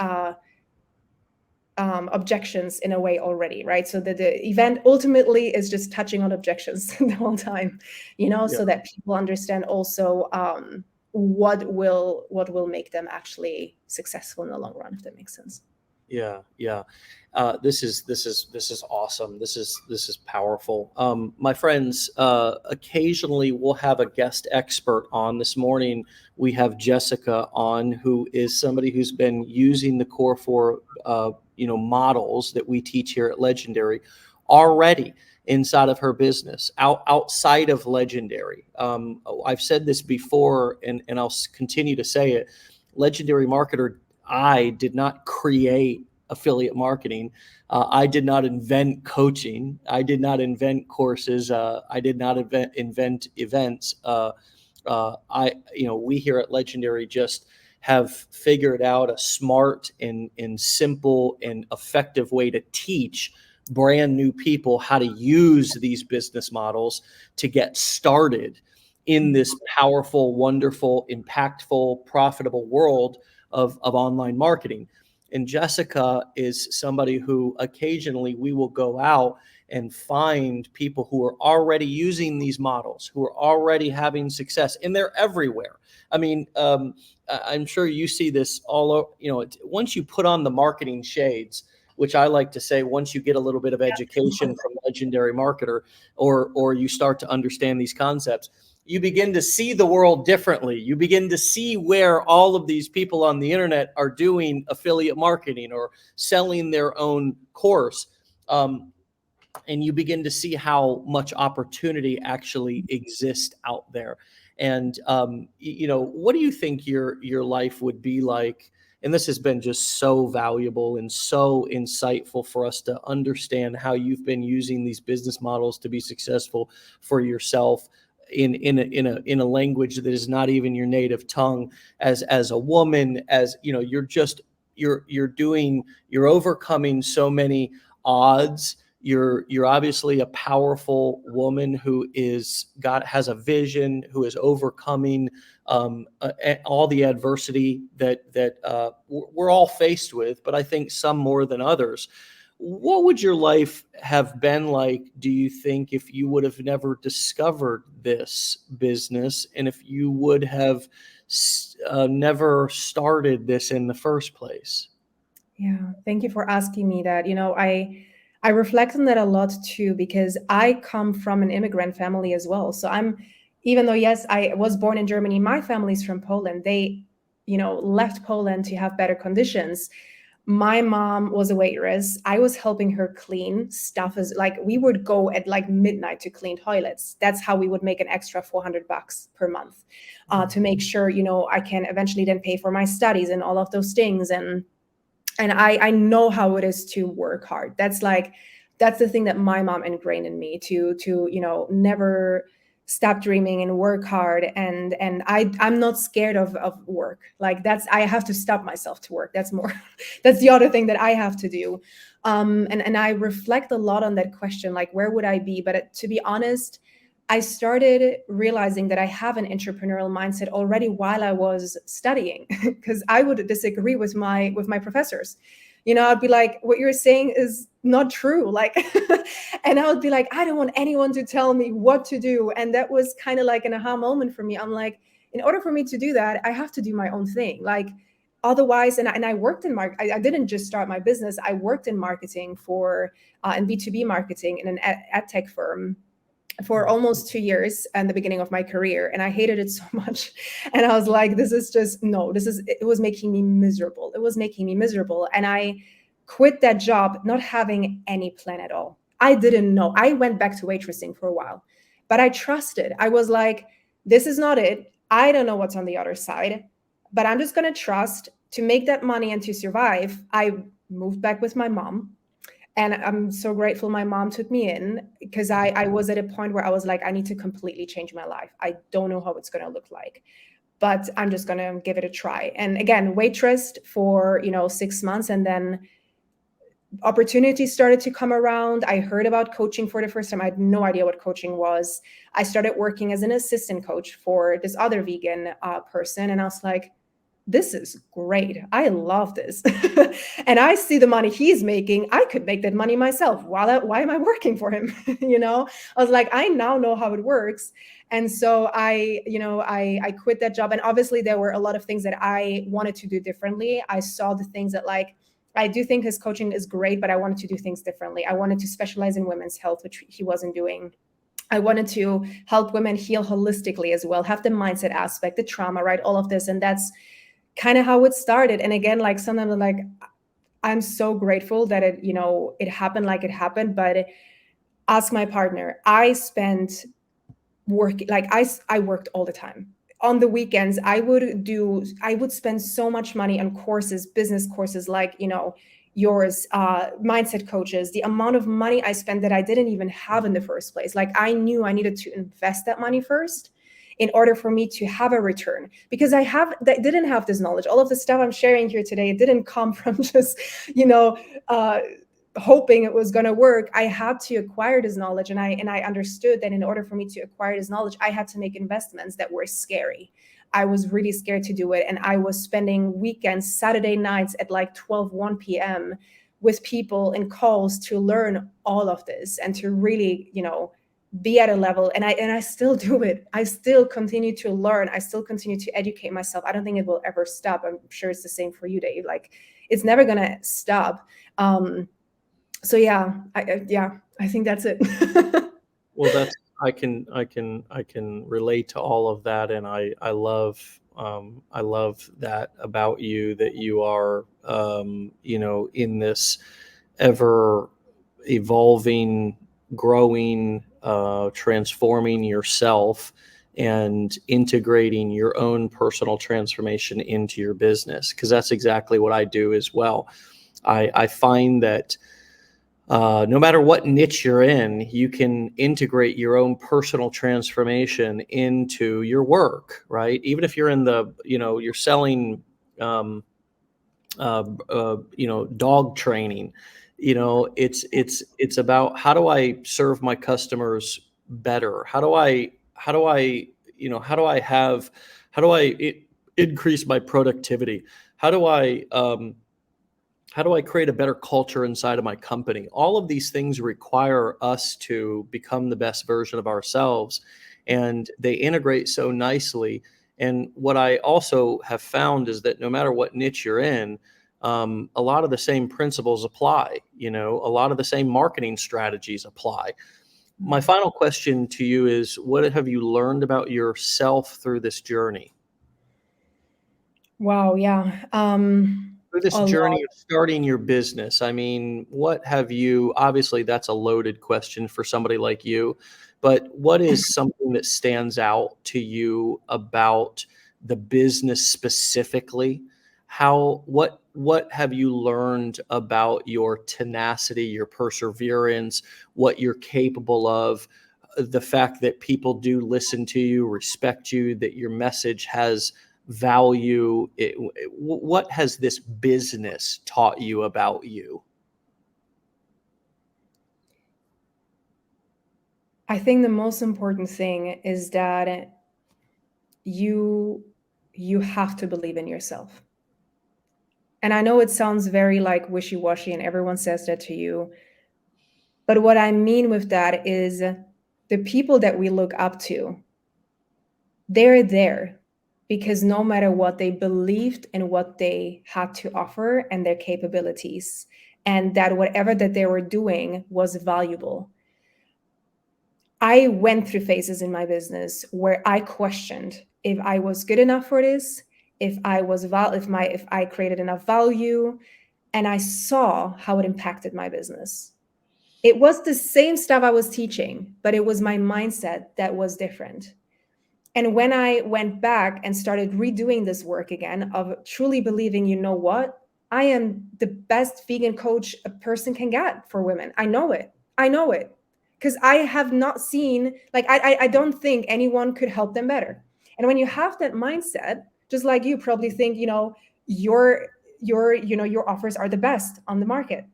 Speaker 2: objections in a way already, right? So that the event ultimately is just touching on objections the whole time, so that people understand also what will make them actually successful in the long run, if that makes sense.
Speaker 1: Yeah. This is awesome. This is powerful. My friends, occasionally we'll have a guest expert on. This morning we have Jessica on, who is somebody who's been using the core four models that we teach here at Legendary already inside of her business, outside of Legendary. I've said this before, and I'll continue to say it. Legendary Marketer, I did not create affiliate marketing. I did not invent coaching. I did not invent courses. I did not invent events. We here at Legendary just have figured out a smart and simple and effective way to teach brand new people how to use these business models to get started in this powerful, wonderful, impactful, profitable world of online marketing. And Jessica is somebody who occasionally we will go out and find people who are already using these models, who are already having success, and they're everywhere. I mean, I'm sure you see this all over. Once you put on the marketing shades, which I like to say, once you get a little bit of education from Legendary Marketer, or you start to understand these concepts, you begin to see the world differently. You begin to see where all of these people on the internet are doing affiliate marketing or selling their own course. And you begin to see how much opportunity actually exists out there. And, what do you think your life would be like? And this has been just so valuable and so insightful for us to understand how you've been using these business models to be successful for yourself in a language that is not even your native tongue, as a woman, you're overcoming so many odds. You're obviously a powerful woman who has a vision, who is overcoming all the adversity that we're all faced with, but I think some more than others. What would your life have been like, do you think, if you would have never discovered this business, and if you would have never started this in the first place?
Speaker 2: Yeah, thank you for asking me that. I reflect on that a lot too, because I come from an immigrant family as well. So even though, yes, I was born in Germany, my family's from Poland. They, left Poland to have better conditions. My mom was a waitress. I was helping her clean stuff. As like we would go at like midnight to clean toilets. That's how we would make an extra $400 per month, to make sure, I can eventually then pay for my studies and all of those things. And I know how it is to work hard. That's the thing that my mom ingrained in me, to never stop dreaming and work hard. And I'm not scared of work. Like I have to stop myself to work. That's more that's the other thing that I have to do. And I reflect a lot on that question, like where would I be? But to be honest, I started realizing that I have an entrepreneurial mindset already while I was studying, because I would disagree with my professors. I'd be like, what you're saying is not true. Like, and I would be like, I don't want anyone to tell me what to do. And that was kind of like an aha moment for me. I'm like, in order for me to do that, I have to do my own thing. Like, otherwise, and I worked in I didn't just start my business. I worked in marketing in B2B marketing in an ad tech firm for almost 2 years in the beginning of my career, and I hated it so much. And I was like, this is just no, it was making me miserable. It was making me miserable. And I quit that job not having any plan at all. I didn't know. I went back to waitressing for a while, but I trusted. I was like, this is not it. I don't know what's on the other side, but I'm just going to trust to make that money and to survive. I moved back with my mom. And I'm so grateful my mom took me in, because I was at a point where I was like, I need to completely change my life. I don't know how it's going to look like, but I'm just going to give it a try. And again, waitressed for, 6 months. And then opportunities started to come around. I heard about coaching for the first time. I had no idea what coaching was. I started working as an assistant coach for this other vegan person. And I was like, this is great. I love this. And I see the money he's making. I could make that money myself. Why am I working for him? I was like, I now know how it works. And so I quit that job. And obviously there were a lot of things that I wanted to do differently. I saw the things that, like, I do think his coaching is great, but I wanted to do things differently. I wanted to specialize in women's health, which he wasn't doing. I wanted to help women heal holistically as well, have the mindset aspect, the trauma, right? All of this. And that's kind of how it started. And again, like sometimes I'm like, I'm so grateful that it happened like it happened. But ask my partner, I spent I worked all the time. On the weekends, I would spend so much money on courses, business courses, like, yours, mindset coaches, the amount of money I spent that I didn't even have in the first place. Like, I knew I needed to invest that money first in order for me to have a return, because I didn't have this knowledge. All of the stuff I'm sharing here today, it didn't come from just, hoping it was going to work. I had to acquire this knowledge. And I understood that in order for me to acquire this knowledge, I had to make investments that were scary. I was really scared to do it. And I was spending weekends, Saturday nights at like 1 p.m. with people in calls to learn all of this and to really, be at a level. And I still do it. I still continue to learn. I still continue to educate myself. I don't think it will ever stop. I'm sure it's the same for you, Dave. Like, it's never going to stop. So yeah, I think that's it.
Speaker 1: Well, I can relate to all of that, and I love that about you, that you are in this ever evolving, growing, transforming yourself and integrating your own personal transformation into your business, because that's exactly what I do as well. I find that no matter what niche you're in, you can integrate your own personal transformation into your work, right? Even if you're you're selling, dog training, it's about, how do I serve my customers better? How do I increase my productivity? How do I create a better culture inside of my company? All of these things require us to become the best version of ourselves, and they integrate so nicely. And what I also have found is that no matter what niche you're in, a lot of the same principles apply. A lot of the same marketing strategies apply. My final question to you is, what have you learned about yourself through this journey?
Speaker 2: Wow. Yeah.
Speaker 1: Through this
Speaker 2: A
Speaker 1: journey
Speaker 2: lot.
Speaker 1: of starting your business, I mean, what have you, obviously that's a loaded question for somebody like you, but what is something that stands out to you about the business specifically? What have you learned about your tenacity, your perseverance, what you're capable of, the fact that people do listen to you, respect you, that your message has value? What has this business taught you about you?
Speaker 2: I think the most important thing is that you you have to believe in yourself. And I know it sounds very like wishy-washy and everyone says that to you, but what I mean with that is the people that we look up to, they're there because no matter what, they believed in what they had to offer and their capabilities, and that whatever that they were doing was valuable. I went through phases in my business where I questioned if I was good enough for this, if I was if I created enough value, and I saw how it impacted my business. It was the same stuff I was teaching, but it was my mindset that was different. And when I went back and started redoing this work again of truly believing, you know what? I am the best vegan coach a person can get for women. I know it. I know it. Because I have not seen, like, I don't think anyone could help them better. And when you have that mindset, just like you probably think, your offers are the best on the market.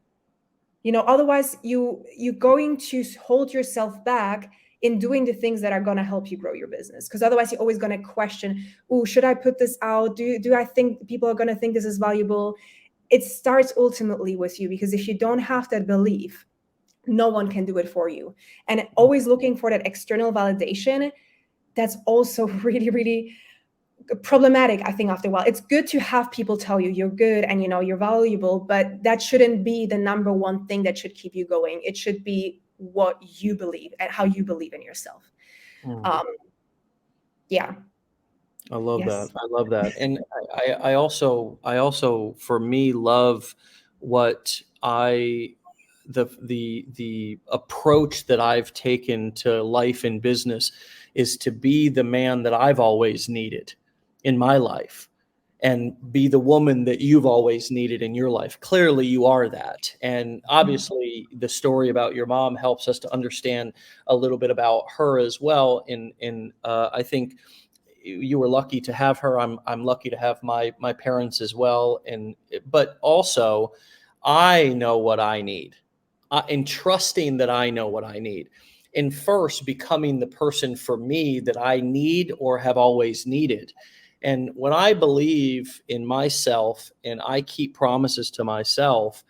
Speaker 2: Otherwise you're going to hold yourself back in doing the things that are going to help you grow your business, because otherwise you're always going to question, oh, should I put this out? Do I think people are going to think this is valuable? It starts ultimately with you, because if you don't have that belief, no one can do it for you. And always looking for that external validation, that's also really, really problematic. I think after a while, it's good to have people tell you you're good and you're valuable, but that shouldn't be the number one thing that should keep you going. It should be what you believe and how you believe in yourself.
Speaker 1: Mm.
Speaker 2: um yeah.
Speaker 1: I love that.
Speaker 2: Yes.
Speaker 1: I love that. And I also, for me, love what the approach that I've taken to life and business is to be the man that I've always needed in my life and be the woman that you've always needed in your life. Clearly you are that. And obviously the story about your mom helps us to understand a little bit about her as well. And I think you were lucky to have her. I'm lucky to have my parents as well. But also, I know what I need, and trusting that I know what I need, and first becoming the person for me that I need or have always needed. And when I believe in myself and I keep promises to myself,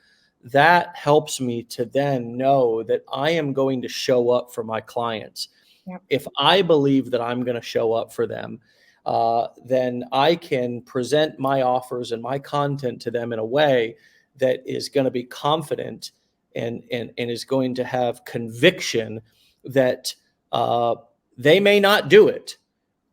Speaker 1: that helps me to then know that I am going to show up for my clients.
Speaker 2: Yeah.
Speaker 1: If I believe that I'm going to show up for them, then I can present my offers and my content to them in a way that is going to be confident and is going to have conviction that uh, they may not do it,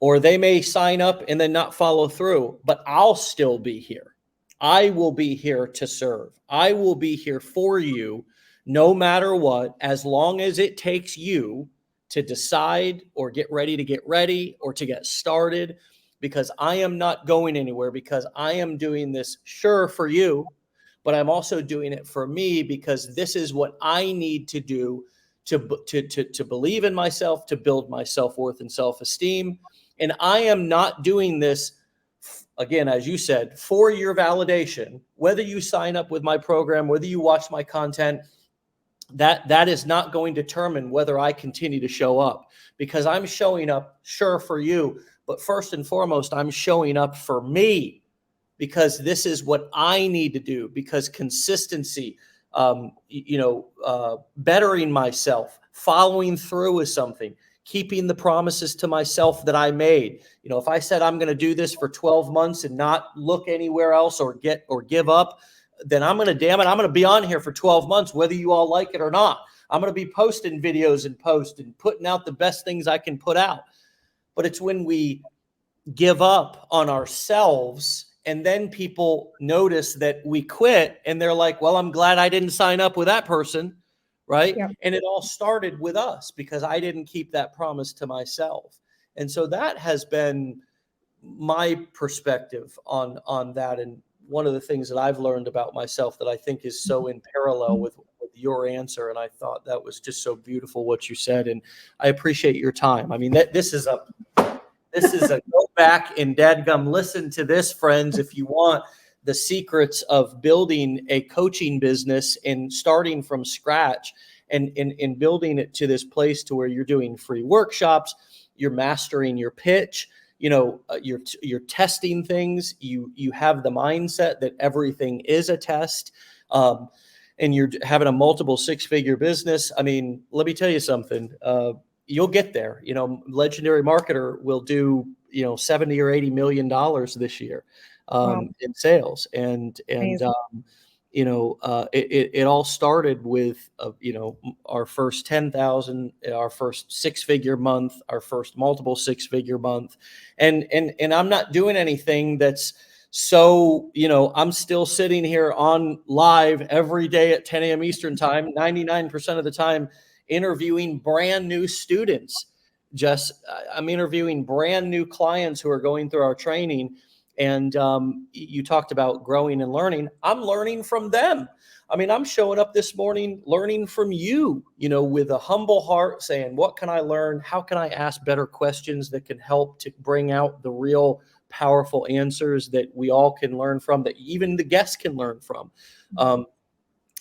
Speaker 1: or they may sign up and then not follow through, but I'll still be here. I will be here to serve. I will be here for you no matter what, as long as it takes you to decide or get ready or to get started, because I am not going anywhere, because I am doing this, sure, for you, but I'm also doing it for me, because this is what I need to do to believe in myself, to build my self-worth and self-esteem. And I am not doing this, again, as you said, for your validation. Whether you sign up with my program, whether you watch my content, that is not going to determine whether I continue to show up, because I'm showing up, sure, for you, but first and foremost, I'm showing up for me, because this is what I need to do, because consistency, bettering myself, following through with something, keeping the promises to myself that I made. If I said I'm going to do this for 12 months and not look anywhere else or give up, then I'm going to be on here for 12 months, whether you all like it or not. I'm going to be posting videos and putting out the best things I can put out. But it's when we give up on ourselves And then people notice that we quit and they're like, well, I'm glad I didn't sign up with that person. Right.
Speaker 2: Yeah.
Speaker 1: And it all started with us because I didn't keep that promise to myself. And so that has been my perspective on that. And one of the things that I've learned about myself that I think is so in parallel with your answer. And I thought that was just so beautiful what you said. And I appreciate your time. I mean, this is a go back and dadgum listen to this, friends, if you want the secrets of building a coaching business and starting from scratch and building it to this place to where you're doing free workshops, you're mastering your pitch, you're testing things, you have the mindset that everything is a test, and you're having a multiple six-figure business. I mean, let me tell you something. You'll get there. Legendary Marketer will do, 70 or $80 million this year
Speaker 2: Wow.
Speaker 1: in sales. And
Speaker 2: Amazing.
Speaker 1: it all started with, our first 10,000, our first six-figure month, our first multiple six-figure month. And I'm not doing anything that's so, I'm still sitting here on live every day at 10 a.m. Eastern time, 99% of the time, interviewing brand new students. I'm interviewing brand new clients who are going through our training. And you talked about growing and learning. I'm learning from them. I mean, I'm showing up this morning learning from you, with a humble heart, saying, what can I learn? How can I ask better questions that can help to bring out the real powerful answers that we all can learn from, that even the guests can learn from.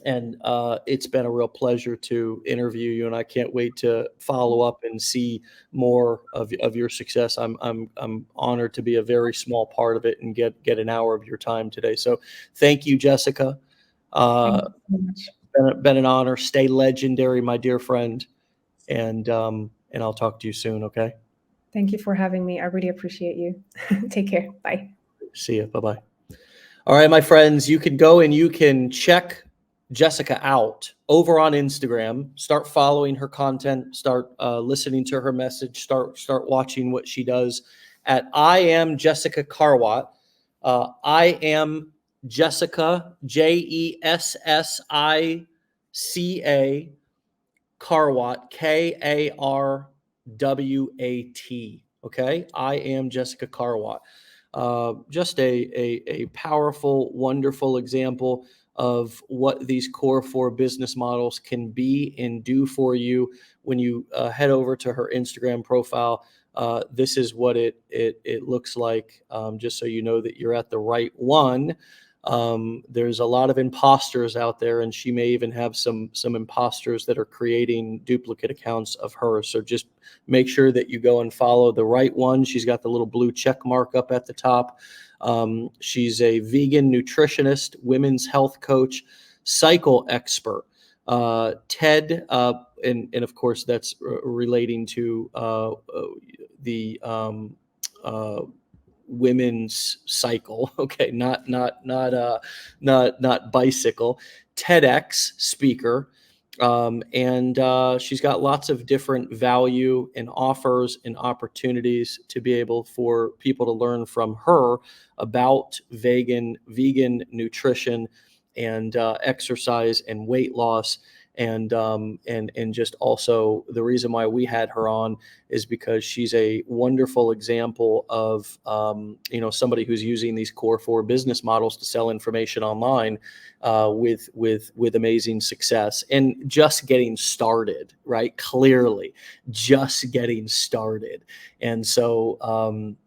Speaker 1: And it's been a real pleasure to interview you, and I can't wait to follow up and see more of your success. I'm honored to be a very small part of it and get an hour of your time today. So thank you, Jessica.
Speaker 2: Thank you so much.
Speaker 1: Been an honor. Stay legendary, my dear friend, and I'll talk to you soon. Okay.
Speaker 2: Thank you for having me. I really appreciate you. Take care. Bye.
Speaker 1: See you. Bye-bye. All right, my friends, you can go and you can check Jessica out over on Instagram. Start following her content. Start listening to her message. Start watching what she does at I am Jessica Karwat. I am Jessica, Jessica Karwat, Karwat. Okay, I am Jessica Karwat. Just a powerful, wonderful example of what these core four business models can be and do for you. When you head over to her Instagram profile, this is what it looks like. Just so you know that you're at the right one. There's a lot of imposters out there, and she may even have some imposters that are creating duplicate accounts of her. So just make sure that you go and follow the right one. She's got the little blue check mark up at the top. She's a vegan nutritionist, women's health coach, cycle expert, TED, and of course that's relating to the women's cycle. Okay, not bicycle. TEDx speaker. And she's got lots of different value and offers and opportunities to be able for people to learn from her about vegan nutrition and exercise and weight loss. And just also the reason why we had her on is because she's a wonderful example of somebody who's using these core four business models to sell information online with amazing success and just getting started, right? Clearly, just getting started. And so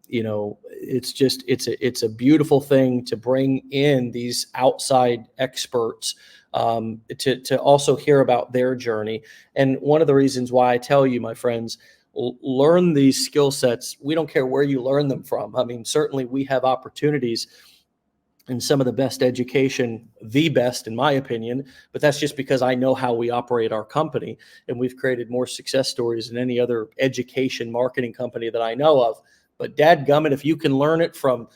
Speaker 1: it's a beautiful thing to bring in these outside experts to also hear about their journey. And one of the reasons why I tell you, my friends, learn these skill sets. We don't care where you learn them from. I mean, certainly we have opportunities and some of the best education, the best in my opinion, but that's just because I know how we operate our company, and we've created more success stories than any other education marketing company that I know of. But dadgummit, if you can learn it from,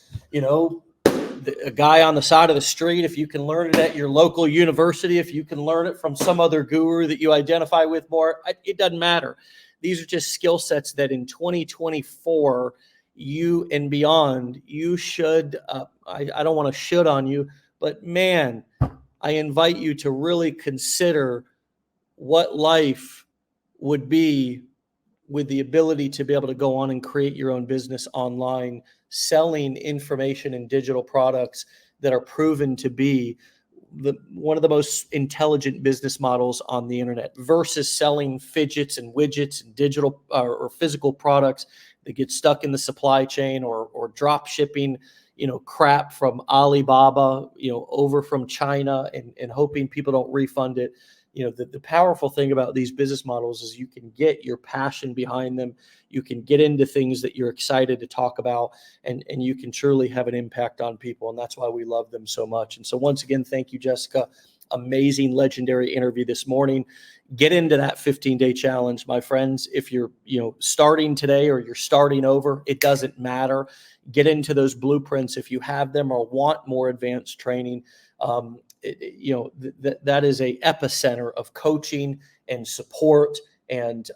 Speaker 1: a guy on the side of the street, if you can learn it at your local university, if you can learn it from some other guru that you identify with more, it doesn't matter. These are just skill sets that in 2024, you and beyond, you should, I don't want to should on you, but man, I invite you to really consider what life would be with the ability to be able to go on and create your own business online, selling information and digital products that are proven to be one of the most intelligent business models on the internet, versus selling fidgets and widgets and digital or physical products that get stuck in the supply chain, or drop shipping, crap from Alibaba, over from China, and hoping people don't refund it. The powerful thing about these business models is you can get your passion behind them. You can get into things that you're excited to talk about, and you can truly have an impact on people. And that's why we love them so much. And so once again, thank you, Jessica. Amazing, legendary interview this morning. Get into that 15-day challenge, my friends. If you're, starting today or you're starting over, it doesn't matter. Get into those blueprints if you have them or want more advanced training. That is a epicenter of coaching and support and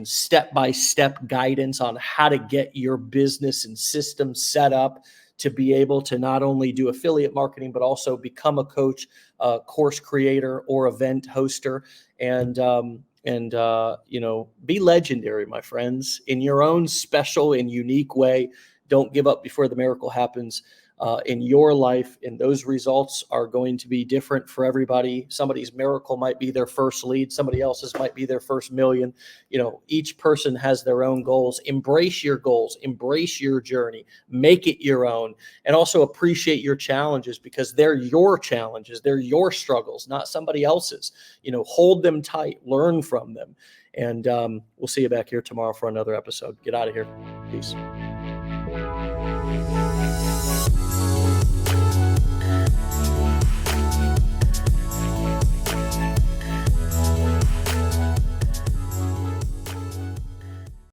Speaker 1: step-by-step guidance on how to get your business and system set up to be able to not only do affiliate marketing, but also become a coach, course creator, or event hoster, and be legendary, my friends, in your own special and unique way. Don't give up before the miracle happens in your life, and those results are going to be different for everybody. Somebody's miracle might be their first lead. Somebody else's might be their first million. Each person has their own goals. Embrace your goals, embrace your journey, make it your own, and also appreciate your challenges, because they're your challenges. They're your struggles, not somebody else's. Hold them tight, learn from them. And we'll see you back here tomorrow for another episode. Get out of here. Peace.